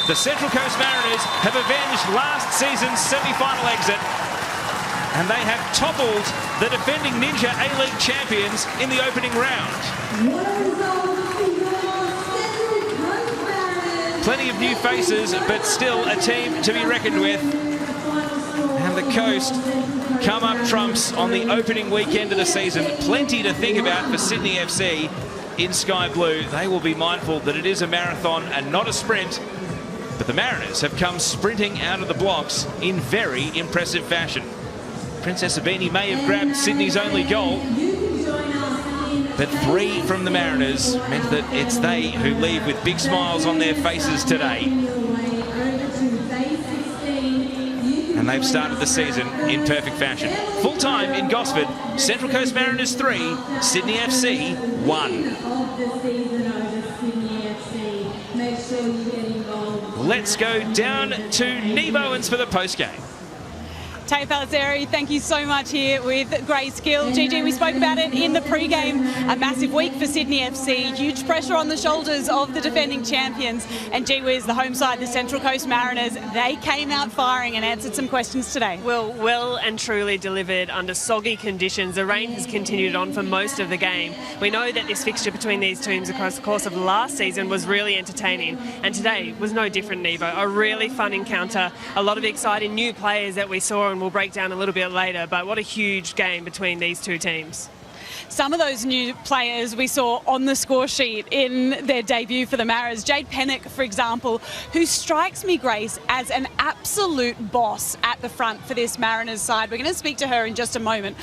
The Central Coast Mariners have avenged last season's semi-final exit, and they have toppled the defending Ninja A-League champions in the opening round. Plenty of new faces, but still a team to be reckoned with. And the Coast come up trumps on the opening weekend of the season. Plenty to think about for Sydney FC in Sky Blue. They will be mindful that it is a marathon and not a sprint. But the Mariners have come sprinting out of the blocks in very impressive fashion. Princess Abini may have grabbed Sydney's only goal, but 3 from the Mariners meant that it's they who leave with big smiles on their faces today. And they've started the season in perfect fashion. Full time in Gosford, Central Coast Mariners 3, Sydney FC 1. Let's go down to Neve Owens for the postgame. Taya Palazzeri, thank you so much here with Grayscale. GG, we spoke about it in the pre-game. A massive week for Sydney FC. Huge pressure on the shoulders of the defending champions. And gee whiz, the home side, the Central Coast Mariners, they came out firing and answered some questions today. Well and truly delivered under soggy conditions. The rain has continued on for most of the game. We know that this fixture between these teams across the course of last season was really entertaining. And today was no different, Nevo. A really fun encounter. A lot of exciting new players that we saw, and we'll break down a little bit later, but what a huge game between these 2 teams. Some of those new players we saw on the score sheet in their debut for the Mariners. Jade Pennock, for example, who strikes me, Grace, as an absolute boss at the front for this Mariners side. We're going to speak to her in just a moment.